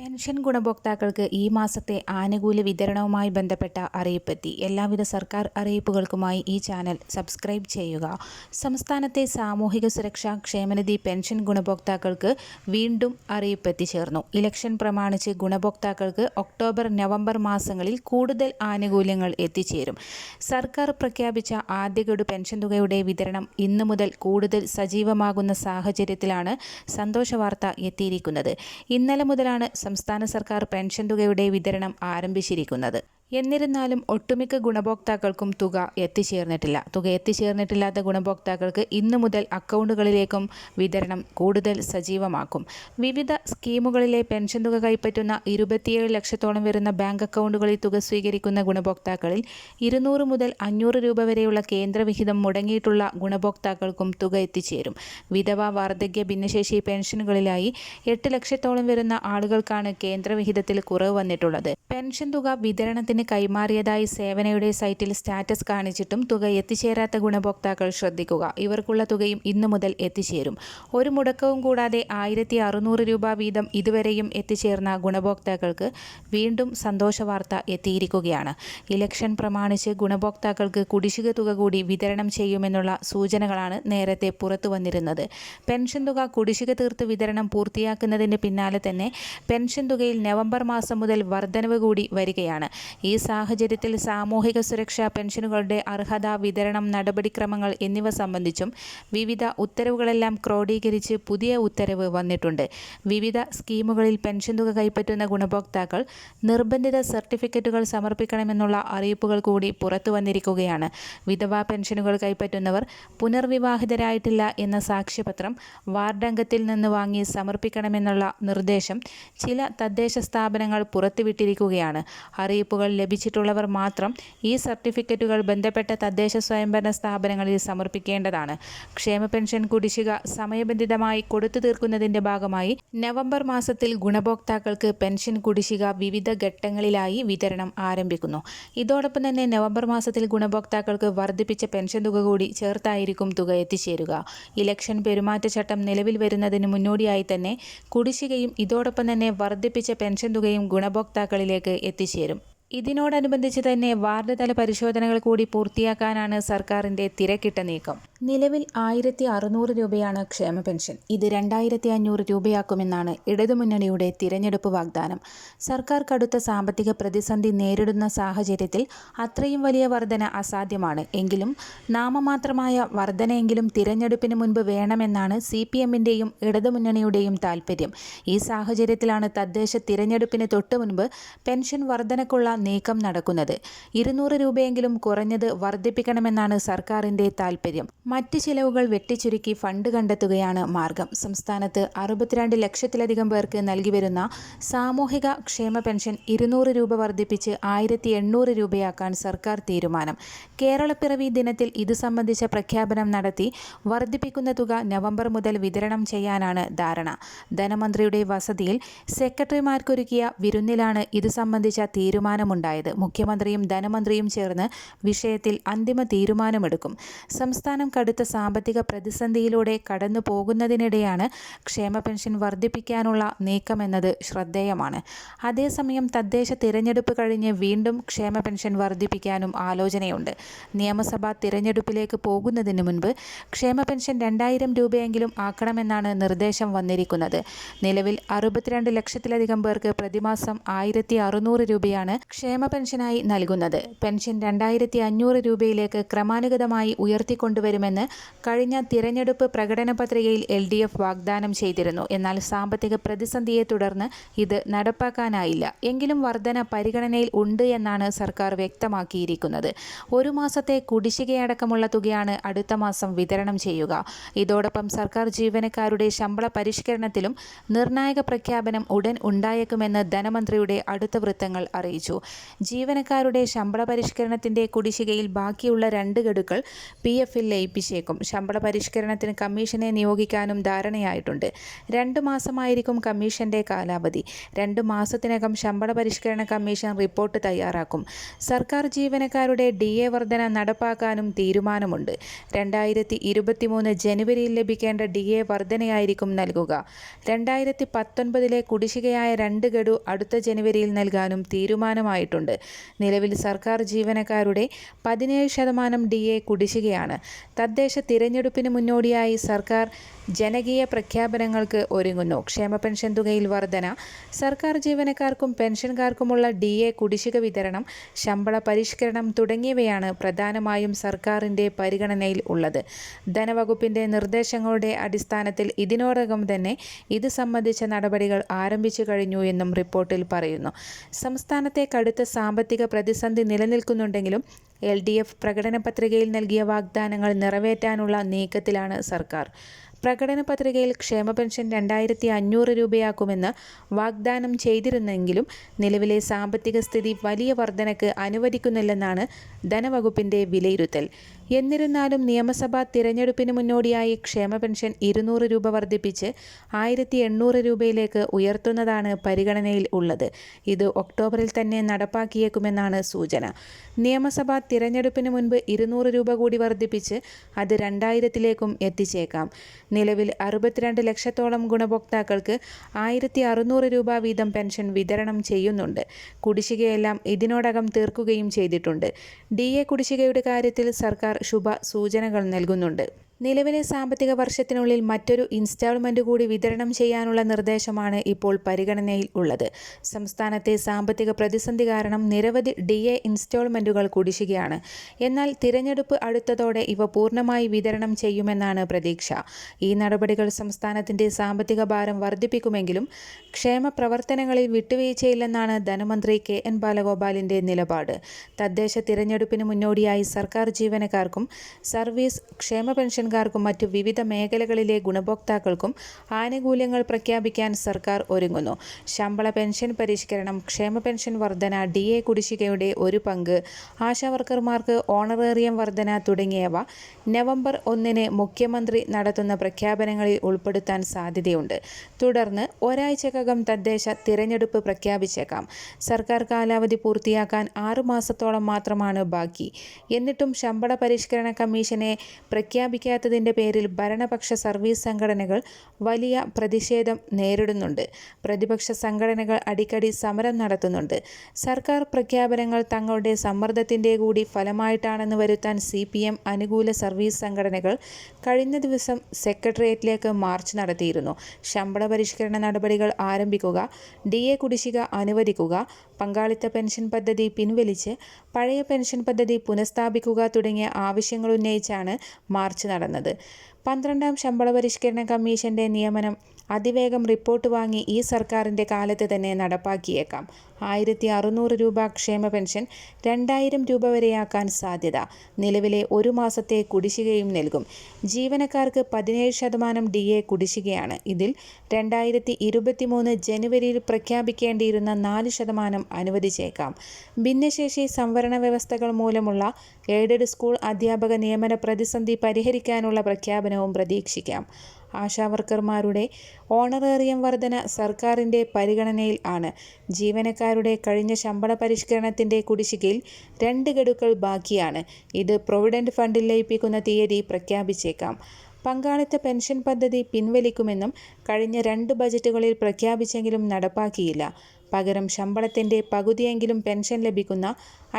Pension ഗുണഭോക്താക്കൾക്ക് ഈ മാസത്തെ ആനുകൂല്യ വിതരണവുമായി ബന്ധപ്പെട്ട അറിയിപ്പെത്തി. എല്ലാവിധ സർക്കാർ അറിയിപ്പുകൾക്കുമായി ഈ ചാനൽ സബ്സ്ക്രൈബ് ചെയ്യുക. സംസ്ഥാനത്തെ സാമൂഹിക സുരക്ഷാ ക്ഷേമനിധി പെൻഷൻ ഗുണഭോക്താക്കൾക്ക് വീണ്ടും അറിയിപ്പെത്തിച്ചേർന്നു. ഇലക്ഷൻ പ്രമാണിച്ച് ഗുണഭോക്താക്കൾക്ക് ഒക്ടോബർ, നവംബർ മാസങ്ങളിൽ കൂടുതൽ ആനുകൂല്യങ്ങൾ എത്തിച്ചേരും. സർക്കാർ പ്രഖ്യാപിച്ച ആദ്യഗഡു പെൻഷൻ തുകയുടെ വിതരണം ഇന്നു മുതൽ കൂടുതൽ സജീവമാകുന്ന സാഹചര്യത്തിലാണ് സന്തോഷവാർത്ത എത്തിയിരിക്കുന്നത്. ഇന്നലെ മുതലാണ് സംസ്ഥാന സർക്കാർ പെൻഷൻ തുകയുടെ വിതരണം ആരംഭിച്ചിരിക്കുന്നത്. എന്നിരുന്നാലും ഒട്ടുമിക്ക ഗുണഭോക്താക്കൾക്കും തുക എത്തിച്ചേർന്നിട്ടില്ല. തുക എത്തിച്ചേർന്നിട്ടില്ലാത്ത ഗുണഭോക്താക്കൾക്ക് ഇന്നു മുതൽ അക്കൗണ്ടുകളിലേക്കും വിതരണം കൂടുതൽ സജീവമാക്കും. വിവിധ സ്കീമുകളിലെ പെൻഷൻ തുക കൈപ്പറ്റുന്ന 27 ലക്ഷത്തോളം വരുന്ന ബാങ്ക് അക്കൗണ്ടുകളിൽ തുക സ്വീകരിക്കുന്ന ഗുണഭോക്താക്കളിൽ 200 മുതൽ 500 രൂപ വരെയുള്ള കേന്ദ്രവിഹിതം മുടങ്ങിയിട്ടുള്ള ഗുണഭോക്താക്കൾക്കും തുക എത്തിച്ചേരും. വിധവ, വാർദ്ധക്യ, ഭിന്നശേഷി പെൻഷനുകളിലായി 8 ലക്ഷത്തോളം വരുന്ന ആളുകൾക്കാണ് കേന്ദ്രവിഹിതത്തിൽ കുറവ് വന്നിട്ടുള്ളത്. പെൻഷൻ തുക വിതരണത്തിന് കൈമാറിയതായി സേവനയുടെ സൈറ്റിൽ സ്റ്റാറ്റസ് കാണിച്ചിട്ടും തുക എത്തിച്ചേരാത്ത ഗുണഭോക്താക്കൾ ശ്രദ്ധിക്കുക. ഇവർക്കുള്ള തുകയും ഇന്നു മുതൽ എത്തിച്ചേരും. ഒരു മുടക്കവും കൂടാതെ 1600 രൂപ വീതം ഇതുവരെയും എത്തിച്ചേർന്ന ഗുണഭോക്താക്കൾക്ക് വീണ്ടും സന്തോഷവാർത്ത എത്തിയിരിക്കുകയാണ്. ഇലക്ഷൻ പ്രമാണിച്ച് ഗുണഭോക്താക്കൾക്ക് കുടിശ്ശിക തുക കൂടി വിതരണം ചെയ്യുമെന്നുള്ള സൂചനകളാണ് നേരത്തെ പുറത്തു വന്നിരുന്നത്. പെൻഷൻ തുക കുടിശ്ശിക തീർത്ത് വിതരണം പൂർത്തിയാക്കുന്നതിന് പിന്നാലെ തന്നെ പെൻഷൻ തുകയിൽ നവംബർ മാസം മുതൽ വർധനവ് കൂടി വരികയാണ്. ഈ സാഹചര്യത്തിൽ സാമൂഹിക സുരക്ഷാ പെൻഷനുകളുടെ അർഹത, വിതരണം, നടപടിക്രമങ്ങൾ എന്നിവ സംബന്ധിച്ചും വിവിധ ഉത്തരവുകളെല്ലാം ക്രോഡീകരിച്ച് പുതിയ ഉത്തരവ് വന്നിട്ടുണ്ട്. വിവിധ സ്കീമുകളിൽ പെൻഷൻ തുക കൈപ്പറ്റുന്ന ഗുണഭോക്താക്കൾ നിർബന്ധിത സർട്ടിഫിക്കറ്റുകൾ സമർപ്പിക്കണമെന്നുള്ള അറിയിപ്പുകൾ കൂടി പുറത്തു വന്നിരിക്കുകയാണ്. വിധവാ പെൻഷനുകൾ കൈപ്പറ്റുന്നവർ പുനർവിവാഹിതരായിട്ടില്ല എന്ന സാക്ഷ്യപത്രം വാർഡംഗത്തിൽ നിന്ന് വാങ്ങി സമർപ്പിക്കണമെന്നുള്ള നിർദ്ദേശം ചില തദ്ദേശ സ്ഥാപനങ്ങൾ പുറത്തുവിട്ടിരിക്കുകയാണ്. അറിയിപ്പുകൾ ലഭിച്ചിട്ടുള്ളവർ മാത്രം ഈ സർട്ടിഫിക്കറ്റുകൾ ബന്ധപ്പെട്ട തദ്ദേശ സ്വയംഭരണ സ്ഥാപനങ്ങളിൽ സമർപ്പിക്കേണ്ടതാണ്. ക്ഷേമ പെൻഷൻ കുടിശ്ശിക സമയബന്ധിതമായി കൊടുത്തു തീർക്കുന്നതിന്റെ ഭാഗമായി നവംബർ മാസത്തിൽ ഗുണഭോക്താക്കൾക്ക് പെൻഷൻ കുടിശ്ശിക വിവിധ ഘട്ടങ്ങളിലായി വിതരണം ആരംഭിക്കുന്നു. ഇതോടൊപ്പം തന്നെ നവംബർ മാസത്തിൽ ഗുണഭോക്താക്കൾക്ക് വർദ്ധിപ്പിച്ച പെൻഷൻ തുക കൂടി ചേർത്തായിരിക്കും തുക എത്തിച്ചേരുക. ഇലക്ഷൻ പെരുമാറ്റച്ചട്ടം നിലവിൽ വരുന്നതിന് മുന്നോടിയായി തന്നെ കുടിശ്ശികയും ഇതോടൊപ്പം തന്നെ വർദ്ധിപ്പിച്ച പെൻഷൻ തുകയും ഗുണഭോക്താക്കളിലേക്ക് എത്തിച്ചേരും. ഇതിനോടനുബന്ധിച്ച് തന്നെ വാർഡ് തല പരിശോധനകൾ കൂടി പൂർത്തിയാക്കാനാണ് സർക്കാരിന്റെ തിരക്കിട്ട നീക്കം. നിലവിൽ 1600 രൂപയാണ് ക്ഷേമ പെൻഷൻ. ഇത് 2500 രൂപയാക്കുമെന്നാണ് ഇടതുമുന്നണിയുടെ തിരഞ്ഞെടുപ്പ് വാഗ്ദാനം. സർക്കാർ കടുത്ത സാമ്പത്തിക പ്രതിസന്ധി നേരിടുന്ന സാഹചര്യത്തിൽ അത്രയും വലിയ വർധന അസാധ്യമാണ്. എങ്കിലും നാമമാത്രമായ വർധനയെങ്കിലും തിരഞ്ഞെടുപ്പിന് മുൻപ് വേണമെന്നാണ് CPMന്റെയും ഇടതുമുന്നണിയുടെയും താൽപ്പര്യം. ഈ സാഹചര്യത്തിലാണ് തദ്ദേശ തിരഞ്ഞെടുപ്പിന് തൊട്ടു മുൻപ് പെൻഷൻ വർധനക്കുള്ള നീക്കം നടക്കുന്നത്. 200 രൂപയെങ്കിലും കുറഞ്ഞത് വർദ്ധിപ്പിക്കണമെന്നാണ് സർക്കാരിന്റെ താൽപ്പര്യം. മറ്റ് ചിലവുകൾ വെട്ടിച്ചുരുക്കി ഫണ്ട് കണ്ടെത്തുകയാണ് മാർഗം. സംസ്ഥാനത്ത് 62 ലക്ഷത്തിലധികം പേർക്ക് നൽകി വരുന്ന സാമൂഹിക ക്ഷേമ പെൻഷൻ 200 രൂപ വർദ്ധിപ്പിച്ച് 1800 രൂപയാക്കാൻ സർക്കാർ തീരുമാനം. കേരളപ്പിറവി ദിനത്തിൽ ഇത് സംബന്ധിച്ച പ്രഖ്യാപനം നടത്തി വർദ്ധിപ്പിക്കുന്ന തുക നവംബർ മുതൽ വിതരണം ചെയ്യാനാണ് ധാരണ. ധനമന്ത്രിയുടെ വസതിയിൽ സെക്രട്ടറിമാർക്കൊരുക്കിയ വിരുന്നിലാണ് ഇത് സംബന്ധിച്ച തീരുമാനമുണ്ടായത്. മുഖ്യമന്ത്രിയും ധനമന്ത്രിയും ചേർന്ന് വിഷയത്തിൽ അന്തിമ തീരുമാനമെടുക്കും. സംസ്ഥാനം കടുത്ത സാമ്പത്തിക പ്രതിസന്ധിയിലൂടെ കടന്നു പോകുന്നതിനിടെയാണ് ക്ഷേമ പെൻഷൻ വർദ്ധിപ്പിക്കാനുള്ള നീക്കമെന്നത് ശ്രദ്ധേയമാണ്. അതേസമയം തദ്ദേശ തിരഞ്ഞെടുപ്പ് കഴിഞ്ഞ് വീണ്ടും ക്ഷേമ പെൻഷൻ വർദ്ധിപ്പിക്കാനും ആലോചനയുണ്ട്. നിയമസഭാ തിരഞ്ഞെടുപ്പിലേക്ക് പോകുന്നതിന് മുൻപ് ക്ഷേമ പെൻഷൻ 2000 രൂപയെങ്കിലും ആക്കണമെന്നാണ് നിർദ്ദേശം വന്നിരിക്കുന്നത്. നിലവിൽ 62 ലക്ഷത്തിലധികം പേർക്ക് പ്രതിമാസം 1600 രൂപയാണ് ക്ഷേമ പെൻഷനായി നൽകുന്നത്. പെൻഷൻ 2500 രൂപയിലേക്ക് ക്രമാനുഗതമായി ഉയർത്തിക്കൊണ്ടുവരുമെന്ന് കഴിഞ്ഞ തിരഞ്ഞെടുപ്പ് പ്രകടന പത്രികയിൽ LDF വാഗ്ദാനം ചെയ്തിരുന്നു. എന്നാൽ സാമ്പത്തിക പ്രതിസന്ധിയെ തുടർന്ന് ഇത് നടപ്പാക്കാനായില്ല. എങ്കിലും വർധന പരിഗണനയിൽ ഉണ്ട് എന്നാണ് സർക്കാർ വ്യക്തമാക്കിയിരിക്കുന്നത്. ഒരു മാസത്തെ കുടിശ്ശികയടക്കമുള്ള തുകയാണ് അടുത്ത മാസം വിതരണം ചെയ്യുക. ഇതോടൊപ്പം സർക്കാർ ജീവനക്കാരുടെ ശമ്പള പരിഷ്കരണത്തിലും നിർണായക പ്രഖ്യാപനം ഉടൻ ഉണ്ടായേക്കുമെന്ന് ധനമന്ത്രിയുടെ അടുത്ത വൃത്തങ്ങൾ അറിയിച്ചു. ജീവനക്കാരുടെ ശമ്പള പരിഷ്കരണത്തിൻ്റെ കുടിശ്ശികയിൽ ബാക്കിയുള്ള 2 ഗഡുക്കൾ PF-ൽ ലയിപ്പിച്ചേക്കും. ശമ്പള പരിഷ്കരണത്തിന് കമ്മീഷനെ നിയോഗിക്കാനും ധാരണയായിട്ടുണ്ട്. 2 മാസമായിരിക്കും കമ്മീഷന്റെ കാലാവധി. 2 മാസത്തിനകം ശമ്പള പരിഷ്കരണ കമ്മീഷൻ റിപ്പോർട്ട് തയ്യാറാക്കും. സർക്കാർ ജീവനക്കാരുടെ DA വർധന നടപ്പാക്കാനും തീരുമാനമുണ്ട്. 2023 ജനുവരിയിൽ ലഭിക്കേണ്ട DA വർധനയായിരിക്കും നൽകുക. 2019 കുടിശ്ശികയായ 2 ഗഡു അടുത്ത ജനുവരിയിൽ നൽകാനും തീരുമാനമായിട്ടുണ്ട്. നിലവിൽ സർക്കാർ ജീവനക്കാരുടെ 17% DA കുടിശ്ശികയാണ്. തദ്ദേശ തിരഞ്ഞെടുപ്പിന് മുന്നോടിയായി സർക്കാർ ജനകീയ പ്രഖ്യാപനങ്ങൾക്ക് ഒരുങ്ങുന്നു. ക്ഷേമ പെൻഷൻ തുകയിൽ വർധന, സർക്കാർ ജീവനക്കാർക്കും പെൻഷൻകാർക്കുമുള്ള DA കുടിശ്ശിക വിതരണം, ശമ്പള പരിഷ്കരണം തുടങ്ങിയവയാണ് പ്രധാനമായും സർക്കാരിൻ്റെ പരിഗണനയിൽ ഉള്ളത്. ധനവകുപ്പിൻ്റെ നിർദ്ദേശങ്ങളുടെ അടിസ്ഥാനത്തിൽ ഇതിനോടകം തന്നെ ഇത് സംബന്ധിച്ച നടപടികൾ ആരംഭിച്ചു കഴിഞ്ഞു എന്നും റിപ്പോർട്ടിൽ പറയുന്നു. സംസ്ഥാനത്തെ കടുത്ത സാമ്പത്തിക പ്രതിസന്ധി നിലനിൽക്കുന്നുണ്ടെങ്കിലും LDF പ്രകടന പത്രികയിൽ നൽകിയ വാഗ്ദാനങ്ങൾ നിറവേറ്റാനുള്ള നീക്കത്തിലാണ് സർക്കാർ. പ്രകടന പത്രികയിൽ ക്ഷേമ പെൻഷൻ 2500 രൂപയാക്കുമെന്ന് വാഗ്ദാനം ചെയ്തിരുന്നെങ്കിലും നിലവിലെ സാമ്പത്തിക സ്ഥിതി വലിയ വർധനയ്ക്ക് അനുവദിക്കുന്നില്ലെന്നാണ് ധനവകുപ്പിൻ്റെ വിലയിരുത്തൽ. എന്നിരുന്നാലും നിയമസഭാ തിരഞ്ഞെടുപ്പിന് മുന്നോടിയായി ക്ഷേമ പെൻഷൻ 200 രൂപ വർദ്ധിപ്പിച്ച് 1800 രൂപയിലേക്ക് ഉയർത്തുന്നതാണ് പരിഗണനയിൽ ഉള്ളത്. ഇത് ഒക്ടോബറിൽ തന്നെ നടപ്പാക്കിയേക്കുമെന്നാണ് സൂചന. നിയമസഭാ തിരഞ്ഞെടുപ്പിന് മുൻപ് 200 രൂപ കൂടി വർദ്ധിപ്പിച്ച് അത് 2000-ലേക്കും എത്തിച്ചേക്കാം. നിലവിൽ 62 ലക്ഷത്തോളം ഗുണഭോക്താക്കൾക്ക് 1600 രൂപ വീതം പെൻഷൻ വിതരണം ചെയ്യുന്നുണ്ട്. കുടിശ്ശികയെല്ലാം ഇതിനോടകം തീർക്കുകയും ചെയ്തിട്ടുണ്ട്. DA കുടിശ്ശികയുടെ കാര്യത്തിൽ സർക്കാർ ശുഭ സൂചനകൾ നൽകുന്നുണ്ട്. നിലവിലെ സാമ്പത്തിക വർഷത്തിനുള്ളിൽ മറ്റൊരു ഇൻസ്റ്റാൾമെൻ്റ് കൂടി വിതരണം ചെയ്യാനുള്ള നിർദ്ദേശമാണ് ഇപ്പോൾ പരിഗണനയിൽ ഉള്ളത്. സംസ്ഥാനത്തെ സാമ്പത്തിക പ്രതിസന്ധി കാരണം നിരവധി DA ഇൻസ്റ്റാൾമെൻറ്റുകൾ കുടിശ്ശികയാണ്. എന്നാൽ തിരഞ്ഞെടുപ്പ് അടുത്തതോടെ ഇവ പൂർണ്ണമായി വിതരണം ചെയ്യുമെന്നാണ് പ്രതീക്ഷ. ഈ നടപടികൾ സംസ്ഥാനത്തിൻ്റെ സാമ്പത്തിക ഭാരം വർദ്ധിപ്പിക്കുമെങ്കിലും ക്ഷേമ പ്രവർത്തനങ്ങളിൽ വിട്ടുവീഴ്ചയില്ലെന്നാണ് ധനമന്ത്രി KN ബാലഗോപാലിൻ്റെ നിലപാട്. തദ്ദേശ തിരഞ്ഞെടുപ്പിന് മുന്നോടിയായി സർക്കാർ ജീവനക്കാർക്കും സർവീസ് ക്ഷേമ പെൻഷൻ ും മറ്റു വിവിധ മേഖലകളിലെ ഗുണഭോക്താക്കൾക്കും ആനുകൂല്യങ്ങൾ പ്രഖ്യാപിക്കാൻ സർക്കാർ ഒരുങ്ങുന്നു. ശമ്പള പെൻഷൻ പരിഷ്കരണം, ക്ഷേമ പെൻഷൻ വർധന, DA കുടിശ്ശികയുടെ ഒരു പങ്ക്, ആശാവർക്കർമാർക്ക് ഓണറേറിയം വർധന തുടങ്ങിയവ നവംബർ 1 മുഖ്യമന്ത്രി നടത്തുന്ന പ്രഖ്യാപനങ്ങളിൽ ഉൾപ്പെടുത്താൻ സാധ്യതയുണ്ട്. തുടർന്ന് ഒരാഴ്ചക്കകം തദ്ദേശ തിരഞ്ഞെടുപ്പ് പ്രഖ്യാപിച്ചേക്കാം. സർക്കാർ കാലാവധി പൂർത്തിയാക്കാൻ 6 മാസത്തോളം മാത്രമാണ് ബാക്കി. എന്നിട്ടും ശമ്പള പരിഷ്കരണ കമ്മീഷനെ പ്രഖ്യാപിക്കാത്തതിൻ്റെ പേരിൽ ഭരണപക്ഷ സർവീസ് സംഘടനകൾ വലിയ പ്രതിഷേധം നേരിടുന്നുണ്ട്. പ്രതിപക്ഷ സംഘടനകൾ അടിക്കടി സമരം നടത്തുന്നുണ്ട്. സർക്കാർ പ്രഖ്യാപനങ്ങൾ തങ്ങളുടെ സമ്മർദ്ദത്തിൻ്റെ കൂടി ഫലമായിട്ടാണെന്ന് വരുത്താൻ CPM അനുകൂല സർവീസ് സംഘടനകൾ കഴിഞ്ഞ ദിവസം സെക്രട്ടേറിയറ്റിലേക്ക് മാർച്ച് നടത്തിയിരുന്നു. ശമ്പള പരിഷ്കരണ നടപടികൾ ആരംഭിക്കുക, DA കുടിശ്ശിക അനുവദിക്കുക, പങ്കാളിത്ത പെൻഷൻ പദ്ധതി പിൻവലിച്ച് പഴയ പെൻഷൻ പദ്ധതി പുനഃസ്ഥാപിക്കുക തുടങ്ങിയ ആവശ്യങ്ങളുന്നയിച്ചാണ് മാർച്ച് നടന്നത്. 12ാം ശമ്പള പരിഷ്കരണ കമ്മീഷന്റെ നിയമനം അതിവേഗം റിപ്പോർട്ട് വാങ്ങി ഈ സർക്കാരിൻ്റെ കാലത്ത് തന്നെ നടപ്പാക്കിയേക്കാം. 1600 രൂപ ക്ഷേമ പെൻഷൻ 2000 രൂപ വരെയാക്കാൻ സാധ്യത. നിലവിലെ ഒരു മാസത്തെ കുടിശ്ശികയും നൽകും. ജീവനക്കാർക്ക് 17% DA കുടിശ്ശികയാണ്. ഇതിൽ 2023 ജനുവരിയിൽ പ്രഖ്യാപിക്കേണ്ടിയിരുന്ന 4% അനുവദിച്ചേക്കാം. ഭിന്നശേഷി സംവരണ വ്യവസ്ഥകൾ മൂലമുള്ള എയ്ഡഡ് സ്കൂൾ അധ്യാപക നിയമന പ്രതിസന്ധി പരിഹരിക്കാനുള്ള പ്രഖ്യാപനവും പ്രതീക്ഷിക്കാം. ആശാവർക്കർമാരുടെ ഓണറേറിയം വർധന സർക്കാരിൻ്റെ പരിഗണനയിൽ ആണ്. ജീവനക്കാരുടെ കഴിഞ്ഞ ശമ്പള പരിഷ്കരണത്തിൻ്റെ കുടിശ്ശികയിൽ 2 ഗഡുക്കൾ ബാക്കിയാണ്. ഇത് പ്രൊവിഡന്റ് ഫണ്ടിൽ ലയിപ്പിക്കുന്ന തീയതി പ്രഖ്യാപിച്ചേക്കാം. പങ്കാളിത്ത പെൻഷൻ പദ്ധതി പിൻവലിക്കുമെന്നും കഴിഞ്ഞ 2 ബജറ്റുകളിൽ പ്രഖ്യാപിച്ചെങ്കിലും നടപ്പാക്കിയില്ല. പകരം ശമ്പളത്തിൻ്റെ പകുതിയെങ്കിലും പെൻഷൻ ലഭിക്കുന്ന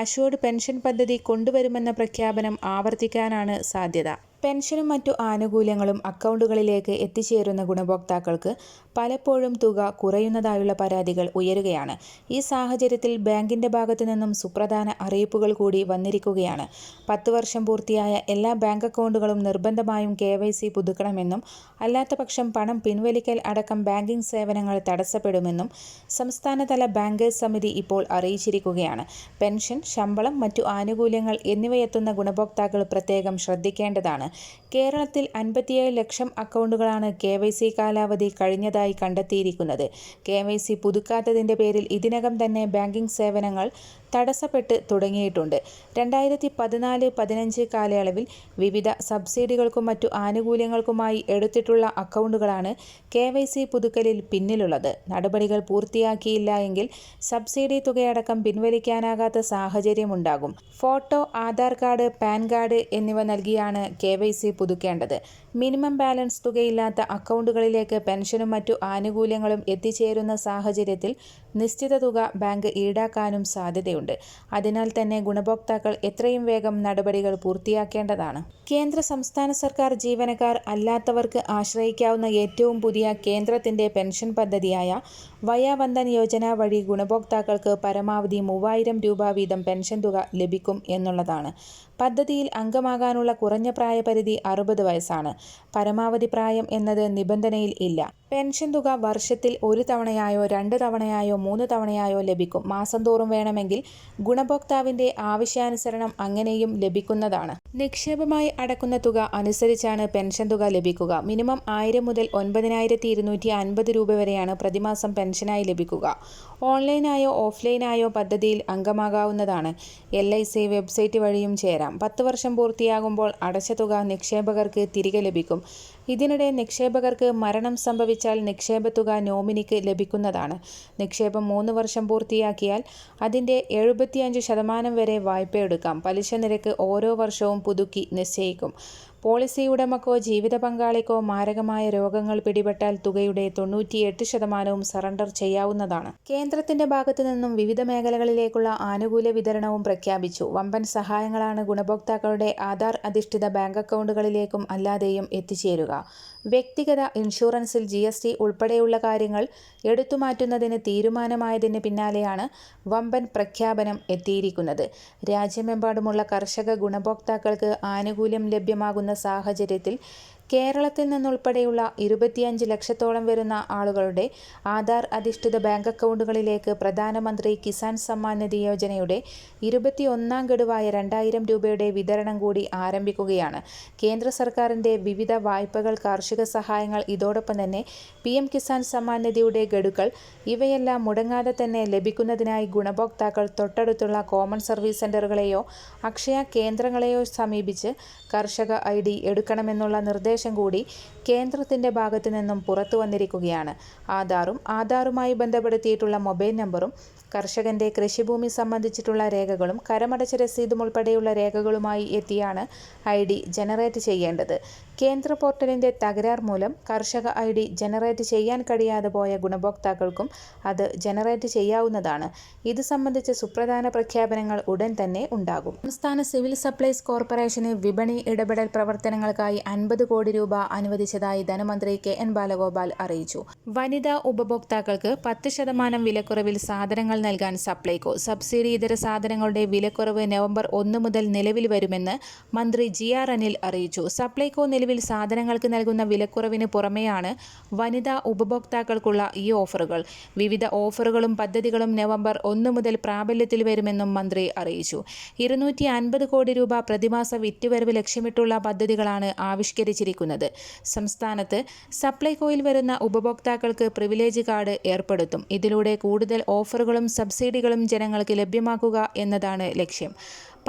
അഷ്വേർഡ് പെൻഷൻ പദ്ധതി കൊണ്ടുവരുമെന്ന പ്രഖ്യാപനം ആവർത്തിക്കാനാണ് സാധ്യത. പെൻഷനും മറ്റു ആനുകൂല്യങ്ങളും അക്കൗണ്ടുകളിലേക്ക് എത്തിച്ചേരുന്ന ഗുണഭോക്താക്കൾക്ക് പലപ്പോഴും തുക കുറയുന്നതായുള്ള പരാതികൾ ഉയരുകയാണ്. ഈ സാഹചര്യത്തിൽ ബാങ്കിൻ്റെ ഭാഗത്തു നിന്നും സുപ്രധാന അറിയിപ്പുകൾ കൂടി വന്നിരിക്കുകയാണ്. 10 വർഷം പൂർത്തിയായ എല്ലാ ബാങ്ക് അക്കൗണ്ടുകളും നിർബന്ധമായും KYC പുതുക്കണമെന്നും അല്ലാത്തപക്ഷം പണം പിൻവലിക്കൽ അടക്കം ബാങ്കിംഗ് സേവനങ്ങൾ തടസ്സപ്പെടുമെന്നും സംസ്ഥാനതല ബാങ്കേഴ്സ് സമിതി ഇപ്പോൾ അറിയിച്ചിരിക്കുകയാണ്. പെൻഷൻ, ശമ്പളം, മറ്റു ആനുകൂല്യങ്ങൾ എന്നിവയെത്തുന്ന ഗുണഭോക്താക്കൾ പ്രത്യേകം ശ്രദ്ധിക്കേണ്ടതാണ്. അക്കൗണ്ടുകളാണ്. കേരളത്തിൽ 57 ലക്ഷം അക്കൗണ്ടുകളാണ് KYC കാലാവധി കഴിഞ്ഞതായി കണ്ടെത്തിയിരിക്കുന്നത്. KYC പുതുക്കാത്തതിന്റെ പേരിൽ ഇതിനകം തന്നെ ബാങ്കിംഗ് സേവനങ്ങൾ തടസ്സപ്പെട്ട് തുടങ്ങിയിട്ടുണ്ട്. 2014-15 കാലയളവിൽ വിവിധ സബ്സിഡികൾക്കും മറ്റു ആനുകൂല്യങ്ങൾക്കുമായി എടുത്തിട്ടുള്ള അക്കൗണ്ടുകളാണ് KYC പുതുക്കലിൽ പിന്നിലുള്ളത്. നടപടികൾ പൂർത്തിയാക്കിയില്ല എങ്കിൽ സബ്സിഡി തുകയടക്കം പിൻവലിക്കാനാകാത്ത സാഹചര്യമുണ്ടാകും. Photo, Aadhaar card, PAN card എന്നിവ നൽകിയാണ് KYC പുതുക്കേണ്ടത്. മിനിമം ബാലൻസ് തുകയില്ലാത്ത അക്കൗണ്ടുകളിലേക്ക് പെൻഷനും മറ്റു ആനുകൂല്യങ്ങളും എത്തിച്ചേരുന്ന സാഹചര്യത്തിൽ നിശ്ചിത തുക ബാങ്ക് ഈടാക്കാനും സാധ്യതയുണ്ട്. അതിനാൽ തന്നെ ഗുണഭോക്താക്കൾ എത്രയും വേഗം നടപടികൾ പൂർത്തിയാക്കേണ്ടതാണ്. കേന്ദ്ര സംസ്ഥാന സർക്കാർ ജീവനക്കാർ അല്ലാത്തവർക്ക് ആശ്രയിക്കാവുന്ന ഏറ്റവും പുതിയ കേന്ദ്രത്തിന്റെ പെൻഷൻ പദ്ധതിയായ വയ വന്ദൻ യോജന വഴി ഗുണഭോക്താക്കൾക്ക് പരമാവധി 3000 രൂപ വീതം പെൻഷൻ തുക ലഭിക്കും എന്നുള്ളതാണ്. പദ്ധതിയിൽ അംഗമാകാനുള്ള കുറഞ്ഞ പ്രായപരിധി 60 വയസ്സാണ്. പരമാവധി പ്രായം എന്നത് നിബന്ധനയിൽ ഇല്ല. പെൻഷൻ തുക വർഷത്തിൽ 1 തവണയായോ 2 തവണയായോ 3 തവണയായോ ലഭിക്കും. മാസം തോറും വേണമെങ്കിൽ ഗുണഭോക്താവിന്റെ ആവശ്യാനുസരണം അങ്ങനെയും ലഭിക്കുന്നതാണ്. നിക്ഷേപമായി അടക്കുന്ന തുക അനുസരിച്ചാണ് പെൻഷൻ തുക ലഭിക്കുക. മിനിമം 1000 മുതൽ 9250 രൂപ വരെയാണ് പ്രതിമാസം പെൻഷനായി ലഭിക്കുക. ഓൺലൈനായോ ഓഫ്ലൈനായോ പദ്ധതിയിൽ അംഗമാകാവുന്നതാണ്. LIC വെബ്സൈറ്റ് വഴിയും ചേരാം. 10 വർഷം പൂർത്തിയാകുമ്പോൾ അടച്ച തുക നിക്ഷേപകർക്ക് തിരികെ ലഭിക്കും. ഇതിനിടെ നിക്ഷേപകർക്ക് മരണം സംഭവിച്ചാൽ നിക്ഷേപത്തുക നോമിനിക്ക് ലഭിക്കുന്നതാണ്. നിക്ഷേപം 3 വർഷം പൂർത്തിയാക്കിയാൽ അതിൻ്റെ 75% വരെ വായ്പയെടുക്കാം. പലിശ നിരക്ക് ഓരോ വർഷവും പുതുക്കി നിശ്ചയിക്കും. പോളിസി ഉടമക്കോ ജീവിത പങ്കാളിക്കോ മാരകമായ രോഗങ്ങൾ പിടിപെട്ടാൽ തുകയുടെ 98% സറണ്ടർ ചെയ്യാവുന്നതാണ്. കേന്ദ്രത്തിന്റെ ഭാഗത്തു നിന്നും വിവിധ മേഖലകളിലേക്കുള്ള ആനുകൂല്യ വിതരണവും പ്രഖ്യാപിച്ചു. വമ്പൻ സഹായങ്ങളാണ് ഗുണഭോക്താക്കളുടെ ആധാർ അധിഷ്ഠിത ബാങ്ക് അക്കൗണ്ടുകളിലേക്കും അല്ലാതെയും എത്തിച്ചേരുക. വ്യക്തിഗത ഇൻഷുറൻസിൽ GST ഉൾപ്പെടെയുള്ള കാര്യങ്ങൾ എടുത്തുമാറ്റുന്നതിന് തീരുമാനമായതിന് പിന്നാലെയാണ് വമ്പൻ പ്രഖ്യാപനം എത്തിയിരിക്കുന്നത്. രാജ്യമെമ്പാടുമുള്ള കർഷക ഗുണഭോക്താക്കൾക്ക് ആനുകൂല്യം ലഭ്യമാകുന്ന സാഹചര്യത്തിൽ കേരളത്തിൽ നിന്നുൾപ്പെടെയുള്ള 25 ലക്ഷത്തോളം വരുന്ന ആളുകളുടെ ആധാർ അധിഷ്ഠിത ബാങ്ക് അക്കൗണ്ടുകളിലേക്ക് പ്രധാനമന്ത്രി കിസാൻ സമ്മാൻ നിധി യോജനയുടെ 21ാം ഗഡുവായ 2000 രൂപയുടെ വിതരണം കൂടി ആരംഭിക്കുകയാണ്. കേന്ദ്ര സർക്കാരിൻ്റെ വിവിധ വായ്പകൾ, കാർഷിക സഹായങ്ങൾ, ഇതോടൊപ്പം തന്നെ PM കിസാൻ സമ്മാൻ നിധിയുടെ ഗഡുക്കൾ ഇവയെല്ലാം മുടങ്ങാതെ തന്നെ ലഭിക്കുന്നതിനായി ഗുണഭോക്താക്കൾ തൊട്ടടുത്തുള്ള കോമൺ സർവീസ് സെൻ്ററുകളെയോ അക്ഷയ കേന്ദ്രങ്ങളെയോ സമീപിച്ച് കർഷക ID എടുക്കണമെന്നുള്ള നിർദ്ദേശം കൂടി കേന്ദ്രത്തിന്റെ ഭാഗത്തു നിന്നും പുറത്തു വന്നിരിക്കുകയാണ്. ആധാറുമായി ബന്ധപ്പെടുത്തിയിട്ടുള്ള മൊബൈൽ നമ്പറും കർഷകന്റെ കൃഷിഭൂമി സംബന്ധിച്ചിട്ടുള്ള രേഖകളും കരമടച്ച രസീതും ഉൾപ്പെടെയുള്ള രേഖകളുമായി എത്തിയാണ് ID ജനറേറ്റ് ചെയ്യേണ്ടത്. കേന്ദ്ര പോർട്ടലിന്റെ തകരാർ മൂലം കർഷക ID ജനറേറ്റ് ചെയ്യാൻ കഴിയാതെ പോയ ഗുണഭോക്താക്കൾക്കും അത് ജനറേറ്റ് ചെയ്യാവുന്നതാണ്. ഇത് സംബന്ധിച്ച് സുപ്രധാന പ്രഖ്യാപനങ്ങൾ ഉടൻ തന്നെ ഉണ്ടാകും. സംസ്ഥാന സിവിൽ സപ്ലൈസ് കോർപ്പറേഷന് വിപണി ഇടപെടൽ പ്രവർത്തനങ്ങൾക്കായി 50 കോടി രൂപ അനുവദിച്ചതായി ധനമന്ത്രി KN ബാലഗോപാൽ അറിയിച്ചു. വനിതാ ഉപഭോക്താക്കൾക്ക് 10% വിലക്കുറവിൽ സാധനങ്ങൾ നൽകാൻ സപ്ലൈകോ. സബ്സിഡി ഇതര സാധനങ്ങളുടെ വിലക്കുറവ് നവംബർ 1 മുതൽ നിലവിൽ വരുമെന്ന് മന്ത്രി GR അനിൽ അറിയിച്ചു. സപ്ലൈകോ നിലവിൽ സാധനങ്ങൾക്ക് നൽകുന്ന വിലക്കുറവിന് പുറമെയാണ് വനിതാ ഉപഭോക്താക്കൾക്കുള്ള ഈ ഓഫറുകൾ. വിവിധ ഓഫറുകളും പദ്ധതികളും നവംബർ 1 മുതൽ പ്രാബല്യത്തിൽ വരുമെന്നും മന്ത്രി അറിയിച്ചു. 250 കോടി രൂപ പ്രതിമാസ വിറ്റുവരവ് ലക്ഷ്യമിട്ടുള്ള പദ്ധതികളാണ് ആവിഷ്കരിച്ചിരിക്കുന്നത്. സംസ്ഥാനത്ത് സപ്ലൈകോയിൽ വരുന്ന ഉപഭോക്താക്കൾക്ക് പ്രിവിലേജ് കാർഡ് ഏർപ്പെടുത്തും. ഇതിലൂടെ കൂടുതൽ ഓഫറുകളും സബ്സിഡികളും ജനങ്ങൾക്ക് ലഭ്യമാക്കുക എന്നതാണ് ലക്ഷ്യം.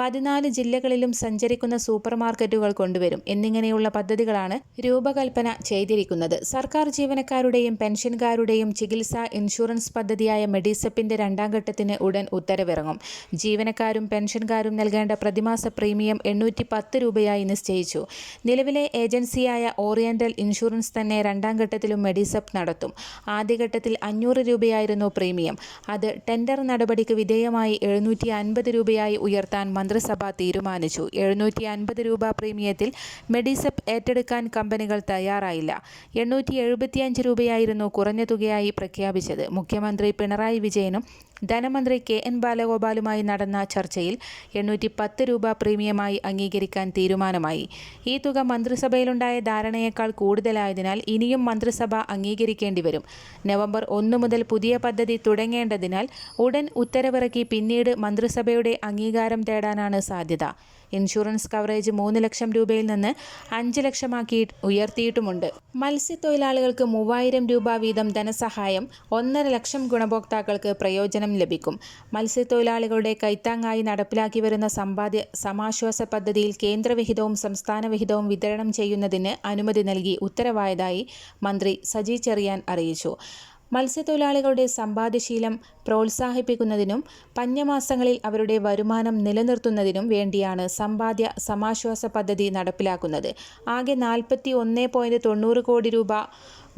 14 ജില്ലകളിലും സഞ്ചരിക്കുന്ന സൂപ്പർ മാർക്കറ്റുകൾ കൊണ്ടുവരും എന്നിങ്ങനെയുള്ള പദ്ധതികളാണ് രൂപകൽപ്പന ചെയ്തിരിക്കുന്നത്. സർക്കാർ ജീവനക്കാരുടെയും പെൻഷൻകാരുടെയും ചികിത്സാ ഇൻഷുറൻസ് പദ്ധതിയായ മെഡിസെപ്പിന്റെ 2ാം ഘട്ടത്തിന് ഉടൻ ഉത്തരവിറങ്ങും. ജീവനക്കാരും പെൻഷൻകാരും നൽകേണ്ട പ്രതിമാസ പ്രീമിയം 810 രൂപയായി നിശ്ചയിച്ചു. നിലവിലെ ഏജൻസിയായ ഓറിയന്റൽ ഇൻഷുറൻസ് തന്നെ 2ാം ഘട്ടത്തിലും മെഡിസെപ്പ് നടത്തും. ആദ്യഘട്ടത്തിൽ 500 രൂപയായിരുന്നു പ്രീമിയം. അത് ടെൻഡർ നടപടിക്ക് വിധേയമായി 750 രൂപയായി ഉയർത്താൻ മന്ത്രിസഭ തീരുമാനിച്ചു. 750 രൂപ പ്രീമിയത്തിൽ മെഡിസെപ്പ് ഏറ്റെടുക്കാൻ കമ്പനികൾ തയ്യാറായില്ല. 875 രൂപയായിരുന്നു കുറഞ്ഞ തുകയായി പ്രഖ്യാപിച്ചത്. മുഖ്യമന്ത്രി പിണറായി വിജയനും ധനമന്ത്രി KN ബാലഗോപാലുമായി നടന്ന ചർച്ചയിൽ 810 രൂപ പ്രീമിയമായി അംഗീകരിക്കാൻ തീരുമാനമായി. ഈ തുക മന്ത്രിസഭയിലുണ്ടായ ധാരണയേക്കാൾ കൂടുതലായതിനാൽ ഇനിയും മന്ത്രിസഭ അംഗീകരിക്കേണ്ടി വരും. നവംബർ 1 മുതൽ പുതിയ പദ്ധതി തുടങ്ങേണ്ടതിനാൽ ഉടൻ ഉത്തരവിറക്കി പിന്നീട് മന്ത്രിസഭയുടെ അംഗീകാരം തേടാനാണ് സാധ്യത. ഇൻഷുറൻസ് കവറേജ് 3 ലക്ഷം രൂപയിൽ നിന്ന് 5 ലക്ഷമാക്കി ഉയർത്തിയിട്ടുമുണ്ട്. മത്സ്യത്തൊഴിലാളികൾക്ക് 3000 രൂപ വീതം ധനസഹായം 1.5 ലക്ഷം ഗുണഭോക്താക്കൾക്ക് പ്രയോജനം ലഭിക്കും. മത്സ്യത്തൊഴിലാളികളുടെ കൈത്താങ്ങായി നടപ്പിലാക്കി വരുന്ന സമ്പാദ്യ സമാശ്വാസ പദ്ധതിയിൽ കേന്ദ്രവിഹിതവും സംസ്ഥാന വിഹിതവും വിതരണം ചെയ്യുന്നതിന് അനുമതി നൽകി ഉത്തരവായതായി മന്ത്രി സജി ചെറിയാൻ അറിയിച്ചു. മത്സ്യത്തൊഴിലാളികളുടെ സമ്പാദ്യശീലം പ്രോത്സാഹിപ്പിക്കുന്നതിനും പഞ്ഞമാസങ്ങളിൽ അവരുടെ വരുമാനം നിലനിർത്തുന്നതിനും വേണ്ടിയാണ് സമ്പാദ്യ സമാശ്വാസ പദ്ധതി നടപ്പിലാക്കുന്നത്. ആകെ 41.90 കോടി രൂപ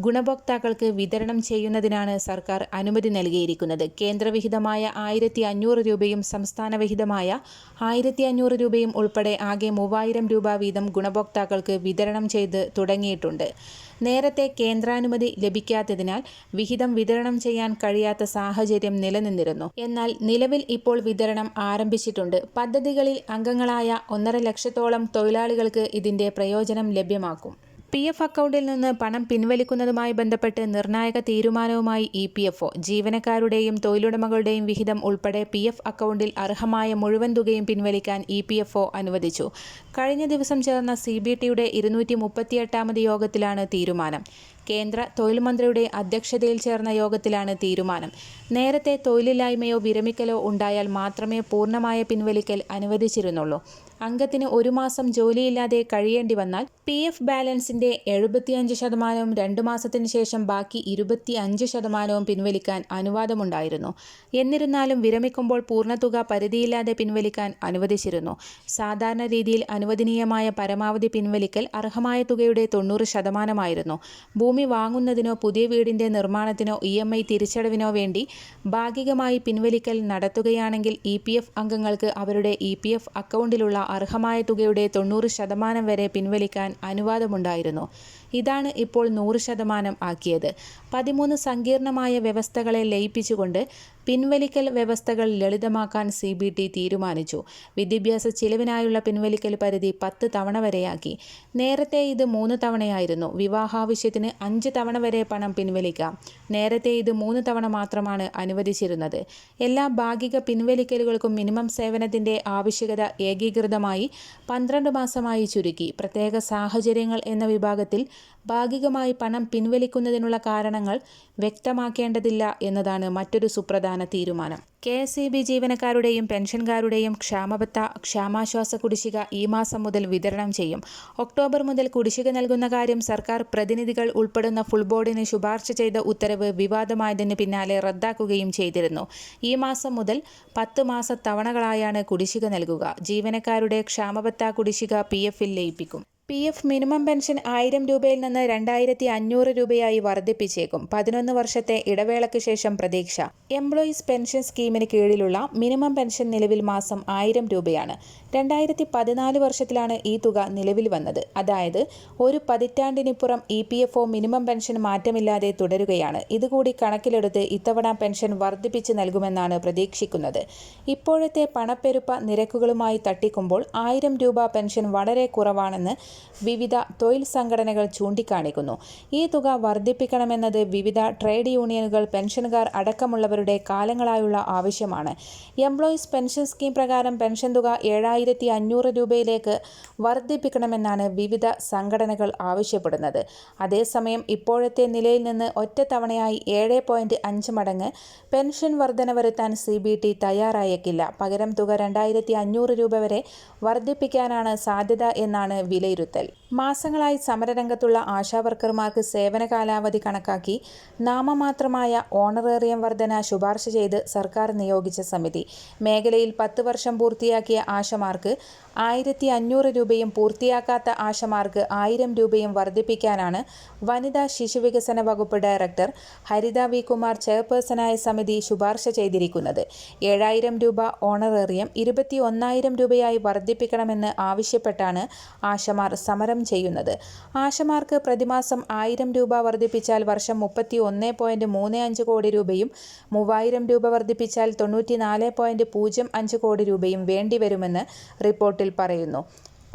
ഗുണഭോക്താക്കൾക്ക് വിതരണം ചെയ്യുന്നതിനാണ് സർക്കാർ അനുമതി നൽകിയിരിക്കുന്നത്. കേന്ദ്രവിഹിതമായ 1500 രൂപയും സംസ്ഥാന വിഹിതമായ 1500 രൂപയും ഉൾപ്പെടെ ആകെ 3000 രൂപ വീതം ഗുണഭോക്താക്കൾക്ക് വിതരണം ചെയ്ത് തുടങ്ങിയിട്ടുണ്ട്. നേരത്തെ കേന്ദ്രാനുമതി ലഭിക്കാത്തതിനാൽ വിഹിതം വിതരണം ചെയ്യാൻ കഴിയാത്ത സാഹചര്യം നിലനിന്നിരുന്നു. എന്നാൽ നിലവിൽ ഇപ്പോൾ വിതരണം ആരംഭിച്ചിട്ടുണ്ട്. പദ്ധതികളിൽ അംഗങ്ങളായ 1.5 ലക്ഷത്തോളം തൊഴിലാളികൾക്ക് ഇതിന്റെ പ്രയോജനം ലഭ്യമാക്കും. PF അക്കൗണ്ടിൽ നിന്ന് പണം പിൻവലിക്കുന്നതുമായി ബന്ധപ്പെട്ട് നിർണായക തീരുമാനവുമായി EPFO. ജീവനക്കാരുടെയും തൊഴിലുടമകളുടെയും വിഹിതം ഉൾപ്പെടെ PF അക്കൗണ്ടിൽ അർഹമായ മുഴുവൻ തുകയും പിൻവലിക്കാൻ EPFO അനുവദിച്ചു. കഴിഞ്ഞ ദിവസം ചേർന്ന CBTയുടെ 238ാമത് യോഗത്തിലാണ് തീരുമാനം. കേന്ദ്ര തൊഴിൽ മന്ത്രിയുടെ അധ്യക്ഷതയിൽ ചേർന്ന യോഗത്തിലാണ് തീരുമാനം. നേരത്തെ തൊഴിലില്ലായ്മയോ വിരമിക്കലോ ഉണ്ടായാൽ മാത്രമേ പൂർണ്ണമായ പിൻവലിക്കൽ അനുവദിച്ചിരുന്നുള്ളൂ. അംഗത്തിന് 1 മാസം ജോലിയില്ലാതെ കഴിയേണ്ടി വന്നാൽ PF ബാലൻസിന്റെ 75%വും 2 മാസത്തിന് ശേഷം ബാക്കി 25%വും പിൻവലിക്കാൻ അനുവാദമുണ്ടായിരുന്നു. എന്നിരുന്നാലും വിരമിക്കുമ്പോൾ പൂർണ്ണതുക പരിധിയില്ലാതെ പിൻവലിക്കാൻ അനുവദിച്ചിരുന്നു. സാധാരണ രീതിയിൽ അനുവദനീയമായ പരമാവധി പിൻവലിക്കൽ അർഹമായ തുകയുടെ 90%ആയിരുന്നു. ഭൂമി വാങ്ങുന്നതിനോ പുതിയ വീടിന്റെ നിർമ്മാണത്തിനോ EMI തിരിച്ചടവിനോ വേണ്ടി ഭാഗികമായി പിൻവലിക്കൽ നടത്തുകയാണെങ്കിൽ EPF അംഗങ്ങൾക്ക് അവരുടെ EPF അക്കൗണ്ടിലുള്ള അർഹമായ തുകയുടെ 90% വരെ പിൻവലിക്കാൻ അനുവാദമുണ്ടായിരുന്നു. ഇതാണ് ഇപ്പോൾ 100% ആക്കിയത്. 13 സങ്കീർണമായ വ്യവസ്ഥകളെ ലയിപ്പിച്ചുകൊണ്ട് പിൻവലിക്കൽ വ്യവസ്ഥകൾ ലളിതമാക്കാൻ CBT തീരുമാനിച്ചു. വിദ്യാഭ്യാസ ചിലവിനായുള്ള പിൻവലിക്കൽ പരിധി 10 തവണ വരെയാക്കി. നേരത്തെ ഇത് 3 തവണയായിരുന്നു. വിവാഹാവശ്യത്തിന് 5 തവണ വരെ പണം പിൻവലിക്കാം. നേരത്തെ ഇത് 3 തവണ മാത്രമാണ് അനുവദിച്ചിരുന്നത്. എല്ലാ ഭാഗിക പിൻവലിക്കലുകൾക്കും മിനിമം സേവനത്തിന്റെ ആവശ്യകത ഏകീകൃതമായി 12 മാസമായി ചുരുക്കി. പ്രത്യേക സാഹചര്യങ്ങൾ എന്ന വിഭാഗത്തിൽ ഭാഗികമായി പണം പിൻവലിക്കുന്നതിനുള്ള കാരണങ്ങൾ വ്യക്തമാക്കേണ്ടതില്ല എന്നതാണ് മറ്റൊരു സുപ്രധാന തീരുമാനം. KSEB ജീവനക്കാരുടെയും പെൻഷൻകാരുടെയും ക്ഷാമാശ്വാസ കുടിശ്ശിക ഈ മാസം മുതൽ വിതരണം ചെയ്യും. ഒക്ടോബർ മുതൽ കുടിശ്ശിക നൽകുന്ന കാര്യം സർക്കാർ പ്രതിനിധികൾ ഉൾപ്പെടുന്ന ഫുൾ ബോർഡിന് ശുപാർശ ചെയ്ത ഉത്തരവ് വിവാദമായതിന് പിന്നാലെ റദ്ദാക്കുകയും ചെയ്തിരുന്നു. ഈ മാസം മുതൽ 10 മാസ തവണകളായാണ് കുടിശ്ശിക നൽകുക. ജീവനക്കാരുടെ ക്ഷാമബത്ത കുടിശ്ശിക PFൽ ലയിപ്പിക്കും. PF മിനിമം പെൻഷൻ 1000 രൂപയിൽ നിന്ന് 2500 രൂപയായി വർദ്ധിപ്പിച്ചേക്കും. 11 വർഷത്തെ ഇടവേളയ്ക്ക് ശേഷം പ്രതീക്ഷ. എംപ്ലോയീസ് പെൻഷൻ സ്കീമിന് കീഴിലുള്ള മിനിമം പെൻഷൻ നിലവിൽ മാസം 1000 രൂപയാണ്. 2014 വർഷത്തിലാണ് ഈ തുക നിലവിൽ വന്നത്. അതായത് ഒരു പതിറ്റാണ്ടിനിപ്പുറം EPFO മിനിമം പെൻഷൻ മാറ്റമില്ലാതെ തുടരുകയാണ്. ഇതുകൂടി കണക്കിലെടുത്ത് ഇത്തവണ പെൻഷൻ വർദ്ധിപ്പിച്ച് നൽകുമെന്നാണ് പ്രതീക്ഷിക്കുന്നത്. ഇപ്പോഴത്തെ പണപ്പെരുപ്പ നിരക്കുകളുമായി തട്ടിക്കുമ്പോൾ 1000 രൂപ പെൻഷൻ വളരെ കുറവാണെന്ന് വിവിധ തൊഴിൽ സംഘടനകൾ ചൂണ്ടിക്കാണിക്കുന്നു. ഈ തുക വർദ്ധിപ്പിക്കണമെന്നത് വിവിധ ട്രേഡ് യൂണിയനുകൾ, പെൻഷൻകാർ അടക്കമുള്ളവരുടെ കാലങ്ങളായുള്ള ആവശ്യമാണ്. എംപ്ലോയീസ് പെൻഷൻ സ്കീം പ്രകാരം പെൻഷൻ തുക 7500 രൂപയിലേക്ക് വർദ്ധിപ്പിക്കണമെന്നാണ് വിവിധ സംഘടനകൾ ആവശ്യപ്പെടുന്നത്. അതേസമയം ഇപ്പോഴത്തെ നിലയിൽ നിന്ന് ഒറ്റത്തവണയായി 7.5 മടങ്ങ് പെൻഷൻ വർധന വരുത്താൻ CBT തയ്യാറായേക്കില്ല. പകരം തുക 2500 രൂപ വരെ വർദ്ധിപ്പിക്കാനാണ് സാധ്യത എന്നാണ് വിലയിരുത്തൽ. മാസങ്ങളായി സമരരംഗത്തുള്ള ആശാവർക്കർമാർക്ക് സേവന കാലാവധി കണക്കാക്കി നാമമാത്രമായ ഓണറേറിയം വർധന ശുപാർശ ചെയ്ത് സർക്കാർ നിയോഗിച്ച സമിതി. മേഖലയിൽ 10 വർഷം പൂർത്തിയാക്കിയ ആശമാർക്ക് 1500 രൂപയും പൂർത്തിയാക്കാത്ത ആശമാർക്ക് 1000 രൂപയും വർദ്ധിപ്പിക്കാനാണ് വനിതാ ശിശുവികസന വകുപ്പ് ഡയറക്ടർ ഹരിത V. കുമാർ ചെയർപേഴ്സണായ സമിതി ശുപാർശ ചെയ്തിരിക്കുന്നത്. 7000 രൂപ ഓണറേറിയം 21,000 രൂപയായി വർദ്ധിപ്പിക്കണമെന്ന് ആവശ്യപ്പെട്ടാണ് ആശമാർ സമരം ചെയ്യുന്നത്. ആശമാർക്ക് പ്രതിമാസം 1000 രൂപ വർദ്ധിപ്പിച്ചാൽ വർഷം 31.35 കോടി രൂപയും 3000 രൂപ വർദ്ധിപ്പിച്ചാൽ 94.05 കോടി രൂപയും വേണ്ടിവരുമെന്ന് റിപ്പോർട്ടിൽ പറയുന്നു.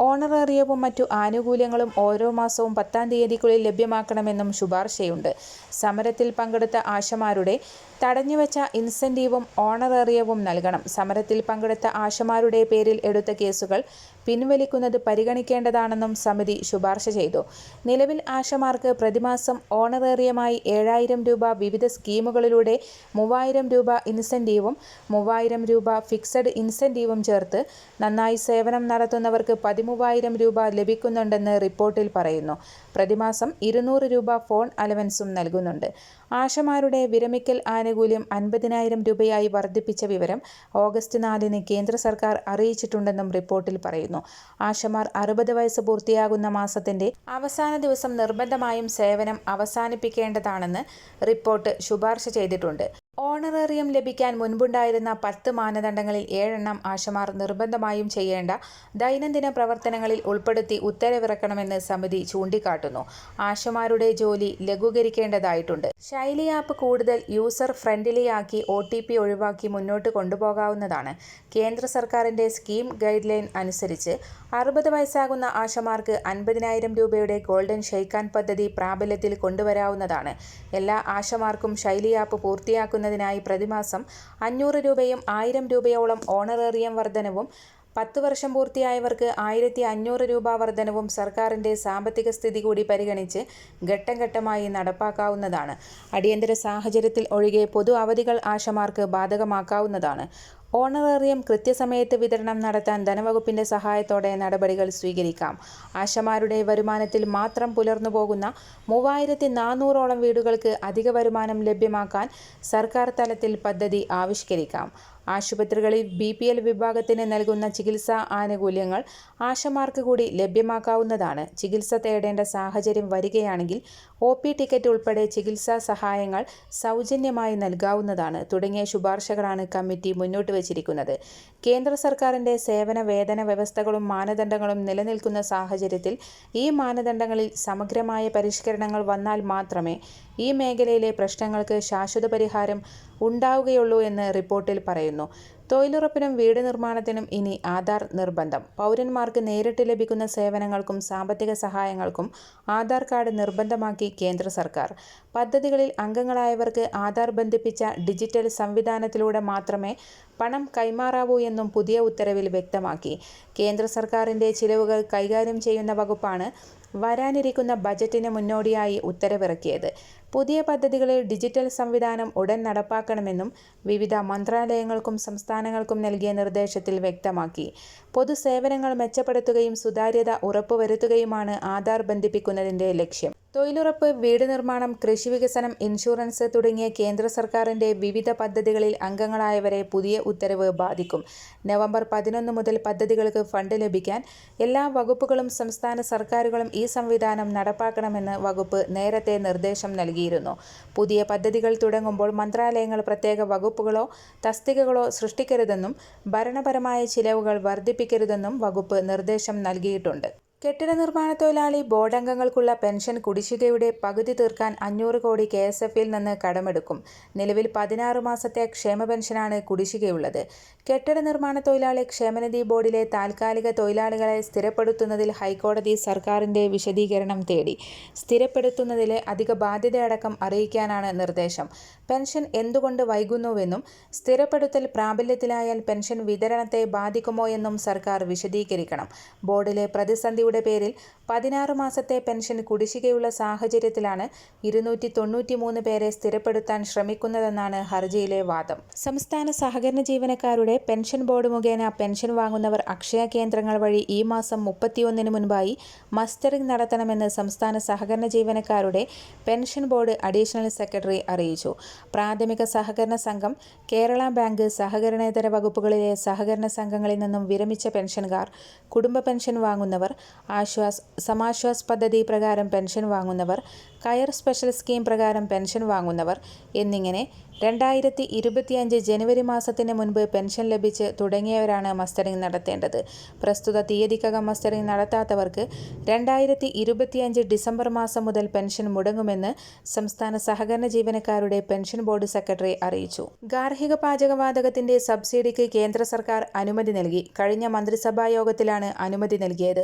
ഓണറേറിയവും മറ്റു ആനുകൂല്യങ്ങളും ഓരോ മാസവും 10-ാം തീയതിക്കുള്ളിൽ ലഭ്യമാക്കണമെന്നും ശുപാർശയുണ്ട്. സമരത്തിൽ പങ്കെടുത്ത ആശമാരുടെ തടഞ്ഞുവച്ച ഇൻസെന്റീവും ഓണറേറിയവും നൽകണം. സമരത്തിൽ പങ്കെടുത്ത ആശമാരുടെ പേരിൽ എടുത്ത കേസുകൾ പിൻവലിക്കുന്നത് പരിഗണിക്കേണ്ടതാണെന്നും സമിതി ശുപാർശ ചെയ്തു. നിലവിൽ ആശമാർക്ക് പ്രതിമാസം ഓണറേറിയമായി 7000 രൂപ വിവിധ സ്കീമുകളിലൂടെ 3000 രൂപ ഇൻസെന്റീവും 3000 രൂപ ഫിക്സഡ് ഇൻസെന്റീവും ചേർത്ത് നന്നായി സേവനം നടത്തുന്നവർക്ക് 13,000 രൂപ ലഭിക്കുന്നുണ്ടെന്ന് റിപ്പോർട്ടിൽ പറയുന്നു. പ്രതിമാസം 200 രൂപ ഫോൺ അലവൻസും നൽകുന്നുണ്ട്. ആശമാരുടെ വിരമിക്കൽ ആനുകൂല്യം 50,000 രൂപയായി വർദ്ധിപ്പിച്ച വിവരം ഓഗസ്റ്റ് 4-ന് കേന്ദ്ര സർക്കാർ അറിയിച്ചിട്ടുണ്ടെന്നും റിപ്പോർട്ടിൽ പറയുന്നു. ആശമാർ 60 വയസ്സ് പൂർത്തിയാകുന്ന മാസത്തിന്റെ അവസാന ദിവസം നിർബന്ധമായും സേവനം അവസാനിപ്പിക്കേണ്ടതാണെന്ന് റിപ്പോർട്ട് ശുപാർശ ചെയ്തിട്ടുണ്ട്. ഓണറേറിയം ലഭിക്കാൻ മുൻപുണ്ടായിരുന്ന 10 മാനദണ്ഡങ്ങളിൽ 7 ആശമാർ നിർബന്ധമായും ചെയ്യേണ്ട ദൈനംദിന പ്രവർത്തനങ്ങളിൽ ഉൾപ്പെടുത്തി ഉത്തരവിറക്കണമെന്ന് സമിതി ചൂണ്ടിക്കാട്ടുന്നു. ആശമാരുടെ ജോലി ലഘൂകരിക്കേണ്ടതായിട്ടുണ്ട്. ശൈലി ആപ്പ് കൂടുതൽ യൂസർ ഫ്രണ്ട്ലിയാക്കി OTP ഒഴിവാക്കി മുന്നോട്ട് കൊണ്ടുപോകാവുന്നതാണ്. കേന്ദ്ര സർക്കാരിന്റെ സ്കീം ഗൈഡ് ലൈൻ അനുസരിച്ച് 60 വയസ്സാകുന്ന ആശമാർക്ക് 50,000 രൂപയുടെ ഗോൾഡൻ ഷെയ്ക്കാൻ പദ്ധതി പ്രാബല്യത്തിൽ കൊണ്ടുവരാവുന്നതാണ്. എല്ലാ ആശമാർക്കും ശൈലി ആപ്പ് പൂർത്തിയാക്കുന്നതിനായി പ്രതിമാസം 500 രൂപയും 1000 രൂപയോളം ഓണറേറിയം വർധനവും 10 വർഷം പൂർത്തിയായവർക്ക് 1500 രൂപ വർധനവും സർക്കാരിന്റെ സാമ്പത്തിക സ്ഥിതി കൂടി പരിഗണിച്ച് ഘട്ടം ഘട്ടമായി നടപ്പാക്കാവുന്നതാണ്. അടിയന്തര സാഹചര്യത്തിൽ ഒഴികെ പൊതു അവധികൾ ആശമാർക്ക് ബാധകമാക്കാവുന്നതാണ്. ഓണറേറിയം കൃത്യസമയത്ത് വിതരണം നടത്താൻ ധനവകുപ്പിന്റെ സഹായത്തോടെ നടപടികൾ സ്വീകരിക്കാം. ആശമാരുടെ വരുമാനത്തിൽ മാത്രം പുലർന്നു പോകുന്ന 3400ഓളം വീടുകൾക്ക് അധിക വരുമാനം ലഭ്യമാക്കാൻ സർക്കാർ തലത്തിൽ പദ്ധതി ആവിഷ്കരിക്കാം. ആശുപത്രികളിൽ BPL വിഭാഗത്തിന് നൽകുന്ന ചികിത്സാ ആനുകൂല്യങ്ങൾ ആശമാർക്ക് കൂടി ലഭ്യമാക്കാവുന്നതാണ്. ചികിത്സ തേടേണ്ട സാഹചര്യം വരികയാണെങ്കിൽ OP ടിക്കറ്റ് ഉൾപ്പെടെ ചികിത്സാ സഹായങ്ങൾ സൗജന്യമായി നൽകാവുന്നതാണ്. തുടങ്ങിയ ശുപാർശകളാണ് കമ്മിറ്റി മുന്നോട്ട് വച്ചിരിക്കുന്നത്. കേന്ദ്ര സർക്കാരിന്റെ സേവന വേതന വ്യവസ്ഥകളും മാനദണ്ഡങ്ങളും നിലനിൽക്കുന്ന സാഹചര്യത്തിൽ ഈ മാനദണ്ഡങ്ങളിൽ സമഗ്രമായ പരിഷ്കരണങ്ങൾ വന്നാൽ മാത്രമേ ഈ മേഖലയിലെ പ്രശ്നങ്ങൾക്ക് ശാശ്വത പരിഹാരം ഉണ്ടാവുകയുള്ളൂ എന്ന് റിപ്പോർട്ടിൽ പറയുന്നു. തൊഴിലുറപ്പിനും വീട് നിർമ്മാണത്തിനും ഇനി ആധാർ നിർബന്ധം. പൗരന്മാർക്ക് നേരിട്ട് ലഭിക്കുന്ന സേവനങ്ങൾക്കും സാമ്പത്തിക സഹായങ്ങൾക്കും ആധാർ കാർഡ് നിർബന്ധമാക്കി കേന്ദ്ര സർക്കാർ. പദ്ധതികളിൽ അംഗങ്ങളായവർക്ക് ആധാർ ബന്ധിപ്പിച്ച ഡിജിറ്റൽ സംവിധാനത്തിലൂടെ മാത്രമേ പണം കൈമാറാവൂ എന്നും പുതിയ ഉത്തരവിൽ വ്യക്തമാക്കി. കേന്ദ്ര സർക്കാരിന്റെ ചിലവുകൾ കൈകാര്യം ചെയ്യുന്ന വകുപ്പാണ് വരാനിരിക്കുന്ന ബജറ്റിന് മുന്നോടിയായി ഉത്തരവിറക്കിയത്. പുതിയ പദ്ധതികളിൽ ഡിജിറ്റൽ സംവിധാനം ഉടൻ നടപ്പാക്കണമെന്നും വിവിധ മന്ത്രാലയങ്ങൾക്കും സംസ്ഥാനങ്ങൾക്കും നൽകിയ നിർദ്ദേശത്തിൽ വ്യക്തമാക്കി. പൊതുസേവനങ്ങൾ മെച്ചപ്പെടുത്തുകയും സുതാര്യത ഉറപ്പുവരുത്തുകയുമാണ് ആധാർ ബന്ധിപ്പിക്കുന്നതിന്റെ ലക്ഷ്യം. തൊഴിലുറപ്പ്, വീട് നിർമ്മാണം, കൃഷി വികസനം, ഇൻഷുറൻസ് തുടങ്ങിയ കേന്ദ്ര സർക്കാരിന്റെ വിവിധ പദ്ധതികളിൽ അംഗങ്ങളായവരെ പുതിയ ഉത്തരവ് ബാധിക്കും. നവംബർ 11 മുതൽ പദ്ധതികൾക്ക് ഫണ്ട് ലഭിക്കാൻ എല്ലാ വകുപ്പുകളും സംസ്ഥാന സർക്കാരുകളും ഈ സംവിധാനം നടപ്പാക്കണമെന്ന് വകുപ്പ് നേരത്തെ നിർദ്ദേശം നൽകിയിരുന്നു. പുതിയ പദ്ധതികൾ തുടങ്ങുമ്പോൾ മന്ത്രാലയങ്ങൾ പ്രത്യേക വകുപ്പുകളോ തസ്തികകളോ സൃഷ്ടിക്കരുതെന്നും ഭരണപരമായ ചിലവുകൾ വർദ്ധിപ്പിക്കരുതെന്നും വകുപ്പ് നിർദ്ദേശം നൽകിയിട്ടുണ്ട്. കെട്ടിട നിർമ്മാണ തൊഴിലാളി ബോർഡ് അംഗങ്ങൾക്കുള്ള പെൻഷൻ കുടിശ്ശികയുടെ പകുതി തീർക്കാൻ 500 കോടി KSF-ൽ നിന്ന് കടമെടുക്കും. നിലവിൽ 16 മാസത്തെ ക്ഷേമ പെൻഷനാണ് കുടിശ്ശികയുള്ളത്. കെട്ടിട നിർമ്മാണ തൊഴിലാളി ക്ഷേമനിധി ബോർഡിലെ താൽക്കാലിക തൊഴിലാളികളെ സ്ഥിരപ്പെടുത്തുന്നതിൽ ഹൈക്കോടതി സർക്കാരിന്റെ വിശദീകരണം തേടി. സ്ഥിരപ്പെടുത്തുന്നതിലെ അധിക ബാധ്യതയടക്കം അറിയിക്കാനാണ് നിർദ്ദേശം. പെൻഷൻ എന്തുകൊണ്ട് വൈകുന്നുവെന്നും സ്ഥിരപ്പെടുത്തൽ പ്രാബല്യത്തിലായാൽ പെൻഷൻ വിതരണത്തെ ബാധിക്കുമോ എന്നും സർക്കാർ വിശദീകരിക്കണം. ബോർഡിലെ പ്രതിസന്ധിയുടെ പേരിൽ 16 മാസത്തെ പെൻഷൻ കുടിശ്ശികയുള്ള സാഹചര്യത്തിലാണ് 293 പേരെ സ്ഥിരപ്പെടുത്താൻ ശ്രമിക്കുന്നതെന്നാണ് ഹർജിയിലെ വാദം. സംസ്ഥാന സഹകരണ ജീവനക്കാരുടെ പെൻഷൻ ബോർഡ് മുഖേന പെൻഷൻ വാങ്ങുന്നവർ അക്ഷയ കേന്ദ്രങ്ങൾ വഴി ഈ മാസം 31-ന് മുൻപായി മസ്റ്ററിംഗ് നടത്തണമെന്ന് സംസ്ഥാന സഹകരണ ജീവനക്കാരുടെ പെൻഷൻ ബോർഡ് അഡീഷണൽ സെക്രട്ടറി അറിയിച്ചു. പ്രാഥമിക സഹകരണ സംഘം, കേരള ബാങ്ക്, സഹകരണേതര വകുപ്പുകളിലെ സഹകരണ സംഘങ്ങളിൽ നിന്നും വിരമിച്ച പെൻഷൻകാർ, കുടുംബ പെൻഷൻ വാങ്ങുന്നവർ, സമാശ്വാസ് പദ്ധതി പ്രകാരം പെൻഷൻ വാങ്ങുന്നവർ, കയർ സ്പെഷ്യൽ സ്കീം പ്രകാരം പെൻഷൻ വാങ്ങുന്നവർ എന്നിങ്ങനെ 2025 ജനുവരി മാസത്തിന് മുൻപ് പെൻഷൻ ലഭിച്ച് തുടങ്ങിയവരാണ് മസ്റ്ററിംഗ് നടത്തേണ്ടത്. പ്രസ്തുത തീയതിക്കകം മസ്റ്ററിംഗ് നടത്താത്തവർക്ക് 2025 ഡിസംബർ മാസം മുതൽ പെൻഷൻ മുടങ്ങുമെന്ന് സംസ്ഥാന സഹകരണ ജീവനക്കാരുടെ പെൻഷൻ ബോർഡ് സെക്രട്ടറി അറിയിച്ചു. ഗാർഹിക പാചകവാതകത്തിന്റെ സബ്സിഡിക്ക് കേന്ദ്ര സർക്കാർ അനുമതി നൽകി. കഴിഞ്ഞ മന്ത്രിസഭാ യോഗത്തിലാണ് അനുമതി നൽകിയത്.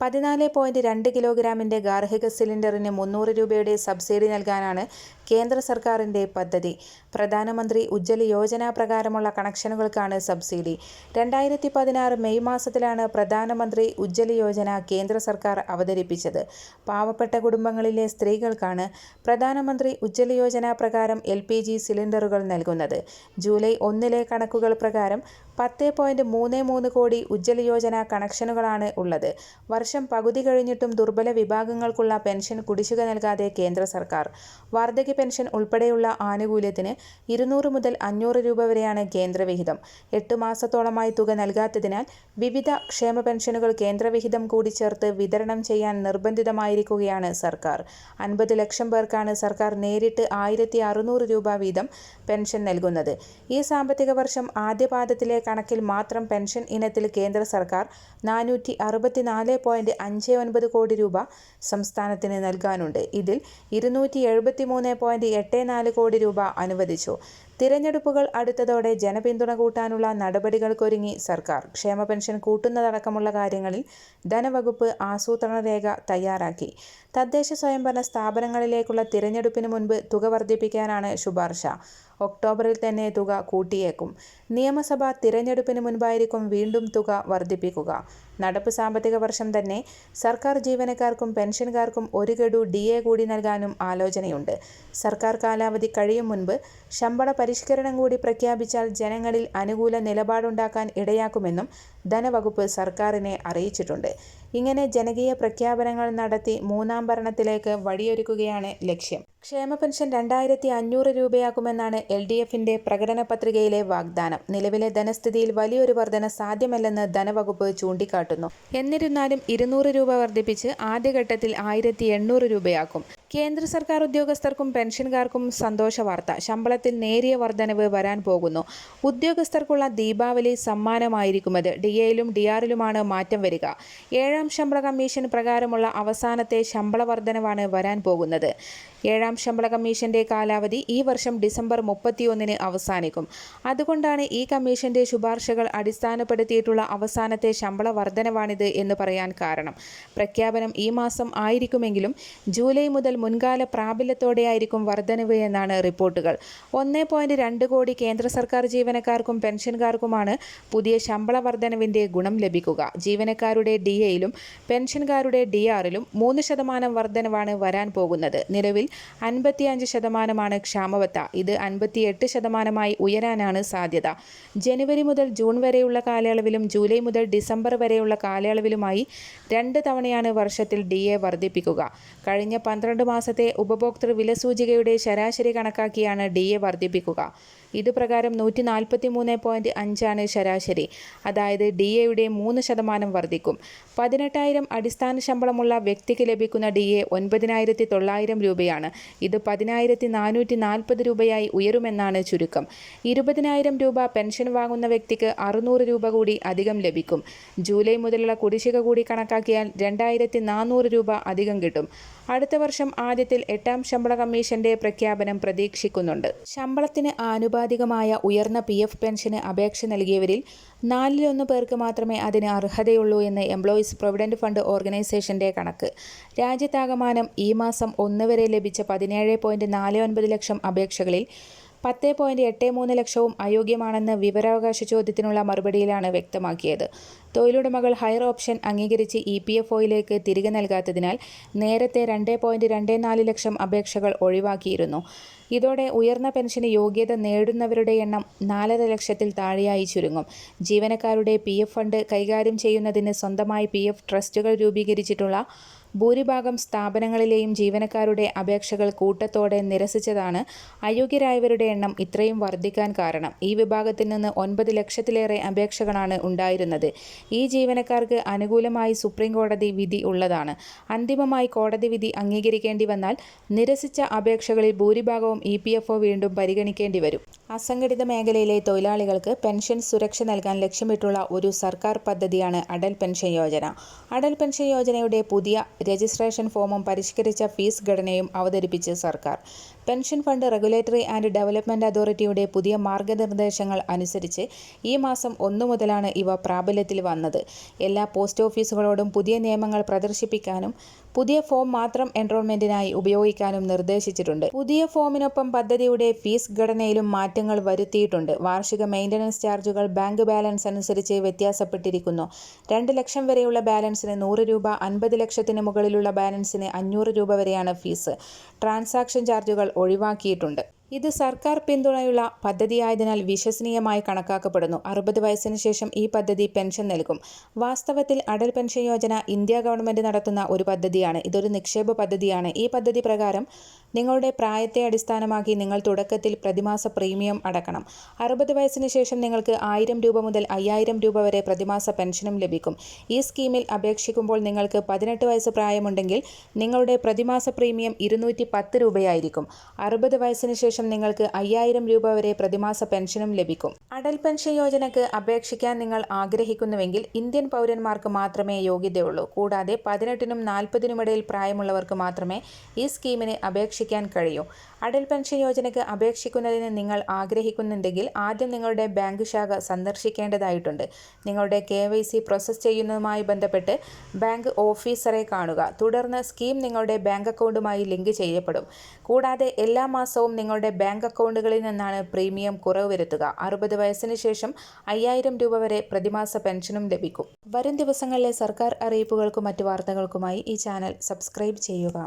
14.2 കിലോഗ്രാമിന്റെ ഗാർഹിക സിലിണ്ടറിന് 300 രൂപയുടെ സബ്സിഡി നൽകാനാണ് കേന്ദ്ര സർക്കാരിന്റെ പദ്ധതി. പ്രധാനമന്ത്രി ഉജ്ജ്വല യോജന പ്രകാരമുള്ള കണക്ഷനുകൾക്കാണ് സബ്സിഡി. 2016 മെയ് മാസത്തിലാണ് പ്രധാനമന്ത്രി ഉജ്ജ്വല യോജന കേന്ദ്ര സർക്കാർ അവതരിപ്പിച്ചത്. പാവപ്പെട്ട കുടുംബങ്ങളിലെ സ്ത്രീകൾക്കാണ് പ്രധാനമന്ത്രി ഉജ്ജ്വല യോജന പ്രകാരം LPG സിലിണ്ടറുകൾ നൽകുന്നത്. ജൂലൈ 1 കണക്കുകൾ പ്രകാരം 10.33 കോടി ഉജ്ജ്വല യോജന കണക്ഷനുകളാണ് ഉള്ളത്. വർഷം പകുതി കഴിഞ്ഞിട്ടും ദുർബല വിഭാഗങ്ങൾക്കുള്ള പെൻഷൻ കുടിശ്ശിക നൽകാതെ കേന്ദ്ര സർക്കാർ. വാർദ്ധക്യ പെൻഷൻ ഉൾപ്പെടെയുള്ള ആനുകൂല്യത്തിന് 200 മുതൽ 500 രൂപ വരെയാണ് കേന്ദ്രവിഹിതം. 8 മാസത്തോളമായി തുക നൽകാത്തതിനാൽ വിവിധ ക്ഷേമ പെൻഷനുകൾ കേന്ദ്രവിഹിതം കൂടി ചേർത്ത് വിതരണം ചെയ്യാൻ നിർബന്ധിതമായിരിക്കുകയാണ് സർക്കാർ. 50 ലക്ഷം പേർക്കാണ് സർക്കാർ നേരിട്ട് 1600 രൂപ വീതം പെൻഷൻ നൽകുന്നത്. ഈ സാമ്പത്തിക വർഷം ആദ്യപാദത്തിലെ കണക്കിൽ മാത്രം പെൻഷൻ ഇനത്തിൽ കേന്ദ്ര സർക്കാർ 464.59 കോടി രൂപ സംസ്ഥാനത്തിന് നൽകാനുണ്ട്. ഇതിൽ 273.84 കോടി രൂപ അനുവദിച്ചു. തിരഞ്ഞെടുപ്പുകൾ അടുത്തതോടെ ജനപിന്തുണ കൂട്ടാനുള്ള നടപടികൾക്കൊരുങ്ങി സർക്കാർ. ക്ഷേമ പെൻഷൻ കൂട്ടുന്നതടക്കമുള്ള കാര്യങ്ങളിൽ ധനവകുപ്പ് ആസൂത്രണ രേഖ തയ്യാറാക്കി. തദ്ദേശ സ്വയംഭരണ സ്ഥാപനങ്ങളിലേക്കുള്ള തിരഞ്ഞെടുപ്പിന് മുൻപ് തുക വർദ്ധിപ്പിക്കാനാണ് ശുപാർശ. ഒക്ടോബറിൽ തന്നെ തുക കൂട്ടിയേക്കും. നിയമസഭാ തിരഞ്ഞെടുപ്പിന് മുൻപായിരിക്കും വീണ്ടും തുക വർദ്ധിപ്പിക്കുക. നടപ്പ് സാമ്പത്തിക വർഷം തന്നെ സർക്കാർ ജീവനക്കാർക്കും പെൻഷൻകാർക്കും 1 ഗഡു DA കൂടി നൽകാനും ആലോചനയുണ്ട്. സർക്കാർ കാലാവധി കഴിയും മുൻപ് ശമ്പള പരിഷ്കരണം കൂടി പ്രഖ്യാപിച്ചാൽ ജനങ്ങളിൽ അനുകൂല നിലപാടുണ്ടാക്കാൻ ഇടയാക്കുമെന്നും ധനവകുപ്പ് സർക്കാരിനെ അറിയിച്ചിട്ടുണ്ട്. ഇങ്ങനെ ജനകീയ പ്രഖ്യാപനങ്ങൾ നടത്തി മൂന്നാം ഭരണത്തിലേക്ക് വഴിയൊരുക്കുകയാണ് ലക്ഷ്യം. ക്ഷേമ പെൻഷൻ 2500 രൂപയാക്കുമെന്നാണ് LDFന്റെ പ്രകടന പത്രികയിലെ വാഗ്ദാനം. നിലവിലെ ധനസ്ഥിതിയിൽ വലിയൊരു വർധന സാധ്യമല്ലെന്ന് ധനവകുപ്പ് ചൂണ്ടിക്കാട്ടുന്നു. എന്നിരുന്നാലും 200 രൂപ വർദ്ധിപ്പിച്ച് ആദ്യഘട്ടത്തിൽ 1800 രൂപയാക്കും. കേന്ദ്ര സർക്കാർ ഉദ്യോഗസ്ഥർക്കും പെൻഷൻകാർക്കും സന്തോഷ വാർത്ത. ശമ്പളത്തിൽ നേരിയ വർധനവ് വരാൻ പോകുന്നു. ഉദ്യോഗസ്ഥർക്കുള്ള ദീപാവലി സമ്മാനമായിരിക്കുമത്. DAയിലും DRയിലുമാണ് മാറ്റം വരിക. 7ാം ശമ്പള കമ്മീഷൻ പ്രകാരമുള്ള അവസാനത്തെ ശമ്പള വർധനവാണ് വരാൻ പോകുന്നത്. 7ാം ശമ്പള കമ്മീഷന്റെ കാലാവധി ഈ വർഷം ഡിസംബർ 31 അവസാനിക്കും. അതുകൊണ്ടാണ് ഈ കമ്മീഷന്റെ ശുപാർശകൾ അടിസ്ഥാനപ്പെടുത്തിയിട്ടുള്ള അവസാനത്തെ ശമ്പള വർധനവാണിത് എന്ന് പറയാൻ കാരണം. പ്രഖ്യാപനം ഈ മാസം ആയിരിക്കുമെങ്കിലും ജൂലൈ മുതൽ മുൻകാല പ്രാബല്യത്തോടെയായിരിക്കും വർധനവ് എന്നാണ് റിപ്പോർട്ടുകൾ. 1.2 കോടി കേന്ദ്ര സർക്കാർ ജീവനക്കാർക്കും പെൻഷൻകാർക്കുമാണ് പുതിയ ശമ്പള വർധനവിന്റെ ഗുണം ലഭിക്കുക. ജീവനക്കാരുടെ DAയിലും പെൻഷൻകാരുടെ DRയിലും 3% വർധനവാണ് വരാൻ പോകുന്നത്. നിലവിൽ 55% ക്ഷാമബത്ത. ഇത് 58% ഉയരാനാണ് സാധ്യത. ജനുവരി മുതൽ ജൂൺ വരെയുള്ള കാലയളവിലും ജൂലൈ മുതൽ ഡിസംബർ വരെയുള്ള കാലയളവിലുമായി 2 തവണയാണ് വർഷത്തിൽ DA വർദ്ധിപ്പിക്കുക. കഴിഞ്ഞ 12 മാസത്തെ ഉപഭോക്തൃ വിലസൂചികയുടെ ശരാശരി കണക്കാക്കിയാണ് DA വർദ്ധിപ്പിക്കുക. ഇതുപ്രകാരം 143.5 ശരാശരി. അതായത് DAയുടെ 3% വർദ്ധിക്കും. 18,000 അടിസ്ഥാന ശമ്പളമുള്ള വ്യക്തിക്ക് ലഭിക്കുന്ന DA 9,900 രൂപയാണ്. ഇത് 10,440 രൂപയായി ഉയരുമെന്നാണ് ചുരുക്കം. 20,000 രൂപ പെൻഷൻ വാങ്ങുന്ന വ്യക്തിക്ക് 600 രൂപ കൂടി അധികം ലഭിക്കും. ജൂലൈ മുതലുള്ള കുടിശ്ശിക കൂടി കണക്കാക്കിയാൽ 2,400 രൂപ അധികം കിട്ടും. അടുത്ത വർഷം ആദ്യത്തിൽ 8ാം ശമ്പള കമ്മീഷന്റെ പ്രഖ്യാപനം പ്രതീക്ഷിക്കുന്നുണ്ട്. ശമ്പളത്തിന് ആനുപാതികമായ ഉയർന്ന PF പെൻഷന് അപേക്ഷ നൽകിയവരിൽ 4/1 പേർക്ക് മാത്രമേ അതിന് അർഹതയുള്ളൂ എന്ന് എംപ്ലോയീസ് പ്രൊവിഡന്റ് ഫണ്ട് ഓർഗനൈസേഷന്റെ കണക്ക്. രാജ്യത്താകമാനം ഈ മാസം 1 വരെ ലഭിച്ച 17.49 ലക്ഷം അപേക്ഷകളിൽ 10.83 ലക്ഷവും അയോഗ്യമാണെന്ന് വിവരാവകാശ ചോദ്യത്തിനുള്ള മറുപടിയിലാണ് വ്യക്തമാക്കിയത്. തൊഴിലുടമകൾ ഹയർ ഓപ്ഷൻ അംഗീകരിച്ച് EPFOയിലേക്ക് തിരികെ നൽകാത്തതിനാൽ നേരത്തെ 2.24 ലക്ഷം അപേക്ഷകൾ ഒഴിവാക്കിയിരുന്നു. ഇതോടെ ഉയർന്ന പെൻഷന് യോഗ്യത നേടുന്നവരുടെ എണ്ണം 4.5 ലക്ഷത്തിൽ താഴെയായി ചുരുങ്ങും. ജീവനക്കാരുടെ PF ഫണ്ട് കൈകാര്യം ചെയ്യുന്നതിന് സ്വന്തമായി PF ട്രസ്റ്റുകൾ രൂപീകരിച്ചിട്ടുള്ള ഭൂരിഭാഗം സ്ഥാപനങ്ങളിലെയും ജീവനക്കാരുടെ അപേക്ഷകൾ കൂട്ടത്തോടെ നിരസിച്ചതാണ് അയോഗ്യരായവരുടെ എണ്ണം ഇത്രയും വർദ്ധിക്കാൻ കാരണം. ഈ വിഭാഗത്തിൽ നിന്ന് 9 ലക്ഷത്തിലേറെ അപേക്ഷകളാണ് ഉണ്ടായിരുന്നത്. ഈ ജീവനക്കാർക്ക് അനുകൂലമായി സുപ്രീം കോടതി വിധി ഉള്ളതാണ്. അന്തിമമായി കോടതി വിധി അംഗീകരിക്കേണ്ടി വന്നാൽ നിരസിച്ച അപേക്ഷകളിൽ ഭൂരിഭാഗവും EPFO വീണ്ടും പരിഗണിക്കേണ്ടി വരും. അസംഘടിത മേഖലയിലെ തൊഴിലാളികൾക്ക് പെൻഷൻ സുരക്ഷ നൽകാൻ ലക്ഷ്യമിട്ടുള്ള ഒരു സർക്കാർ പദ്ധതിയാണ് അടൽ പെൻഷൻ യോജന. അടൽ പെൻഷൻ യോജനയുടെ പുതിയ രജിസ്ട്രേഷൻ ഫോമും പരിഷ്കരിച്ച ഫീസ് ഘടനയും അവതരിപ്പിച്ച് സർക്കാർ. Pension fund regulatory and development അതോറിറ്റിയുടെ പുതിയ മാർഗനിർദ്ദേശങ്ങൾ അനുസരിച്ച് ഈ മാസം 1 മുതലാണ് ഇവ പ്രാബല്യത്തിൽ വന്നത്. എല്ലാ പോസ്റ്റ് ഓഫീസുകളോടും പുതിയ നിയമങ്ങൾ പ്രദർശിപ്പിക്കാനും പുതിയ ഫോം മാത്രം എൻറോൾമെന്റിനായി ഉപയോഗിക്കാനും നിർദ്ദേശിച്ചിട്ടുണ്ട്. പുതിയ ഫോമിനൊപ്പം പദ്ധതിയുടെ ഫീസ് ഘടനയിലും മാറ്റങ്ങൾ വരുത്തിയിട്ടുണ്ട്. വാർഷിക മെയിൻ്റനൻസ് ചാർജുകൾ ബാങ്ക് ബാലൻസ് അനുസരിച്ച് വ്യത്യാസപ്പെട്ടിരിക്കുന്നു. 2 ലക്ഷം വരെയുള്ള ബാലൻസിന് 100 രൂപ, 50 ലക്ഷത്തിന് മുകളിലുള്ള ബാലൻസിന് 500 രൂപ വരെയാണ് ഫീസ്. ട്രാൻസാക്ഷൻ ചാർജുകൾ ഒഴിവാക്കിയിട്ടുണ്ട്. ഇത് സർക്കാർ പിന്തുണയുള്ള പദ്ധതിയായതിനാൽ വിശ്വസനീയമായി കണക്കാക്കപ്പെടുന്നു. 60 വയസ്സിന് ശേഷം ഈ പദ്ധതി പെൻഷൻ നൽകും. വാസ്തവത്തിൽ Atal pension Yojana India government നടത്തുന്ന ഒരു പദ്ധതിയാണ്. ഇതൊരു നിക്ഷേപ പദ്ധതിയാണ്. ഈ പദ്ധതി പ്രകാരം നിങ്ങളുടെ പ്രായത്തെ അടിസ്ഥാനമാക്കി നിങ്ങൾ തുടക്കത്തിൽ പ്രതിമാസ പ്രീമിയം അടക്കണം. 60 വയസ്സിന് ശേഷം നിങ്ങൾക്ക് 1000 രൂപ മുതൽ 5000 രൂപ വരെ പ്രതിമാസ പെൻഷനും ലഭിക്കും. ഈ സ്കീമിൽ അപേക്ഷിക്കുമ്പോൾ നിങ്ങൾക്ക് 18 വയസ്സ് പ്രായമുണ്ടെങ്കിൽ നിങ്ങളുടെ പ്രതിമാസ പ്രീമിയം 210 രൂപയായിരിക്കും. 60 വയസ്സിന് ശേഷം നിങ്ങൾക്ക് 5000 രൂപ വരെ പ്രതിമാസ പെൻഷനും ലഭിക്കും. അടൽ പെൻഷൻ യോജനയ്ക്ക് അപേക്ഷിക്കാൻ നിങ്ങൾ ആഗ്രഹിക്കുന്നുവെങ്കിൽ ഇന്ത്യൻ പൗരന്മാർക്ക് മാത്രമേ യോഗ്യതയുള്ളൂ. കൂടാതെ 18നും 40നും ഇടയിൽ പ്രായമുള്ളവർക്ക് മാത്രമേ ഈ സ്കീമിന് അപേക്ഷിക്കാൻ കഴിയൂ. അടൽ പെൻഷൻ യോജനയ്ക്ക് അപേക്ഷിക്കുന്നതിന് നിങ്ങൾ ആഗ്രഹിക്കുന്നുണ്ടെങ്കിൽ ആദ്യം നിങ്ങളുടെ ബാങ്ക് ശാഖ സന്ദർശിക്കേണ്ടതായിട്ടുണ്ട്. നിങ്ങളുടെ KYC പ്രോസസ്സ് ചെയ്യുന്നതുമായി ബന്ധപ്പെട്ട് ബാങ്ക് ഓഫീസറെ കാണുക. തുടർന്ന് സ്കീം നിങ്ങളുടെ ബാങ്ക് അക്കൗണ്ടുമായി ലിങ്ക് ചെയ്യപ്പെടും. കൂടാതെ എല്ലാ മാസവും നിങ്ങളുടെ ബാങ്ക് അക്കൗണ്ടുകളിൽ നിന്നാണ് പ്രീമിയം കുറവ് വരുത്തുക. 60 വയസ്സിന് ശേഷം 5000 രൂപ വരെ പ്രതിമാസ പെൻഷനും ലഭിക്കും. വരും ദിവസങ്ങളിലെ സർക്കാർ അറിയിപ്പുകൾക്കും മറ്റു വാർത്തകൾക്കുമായി ഈ ചാനൽ സബ്സ്ക്രൈബ് ചെയ്യുക.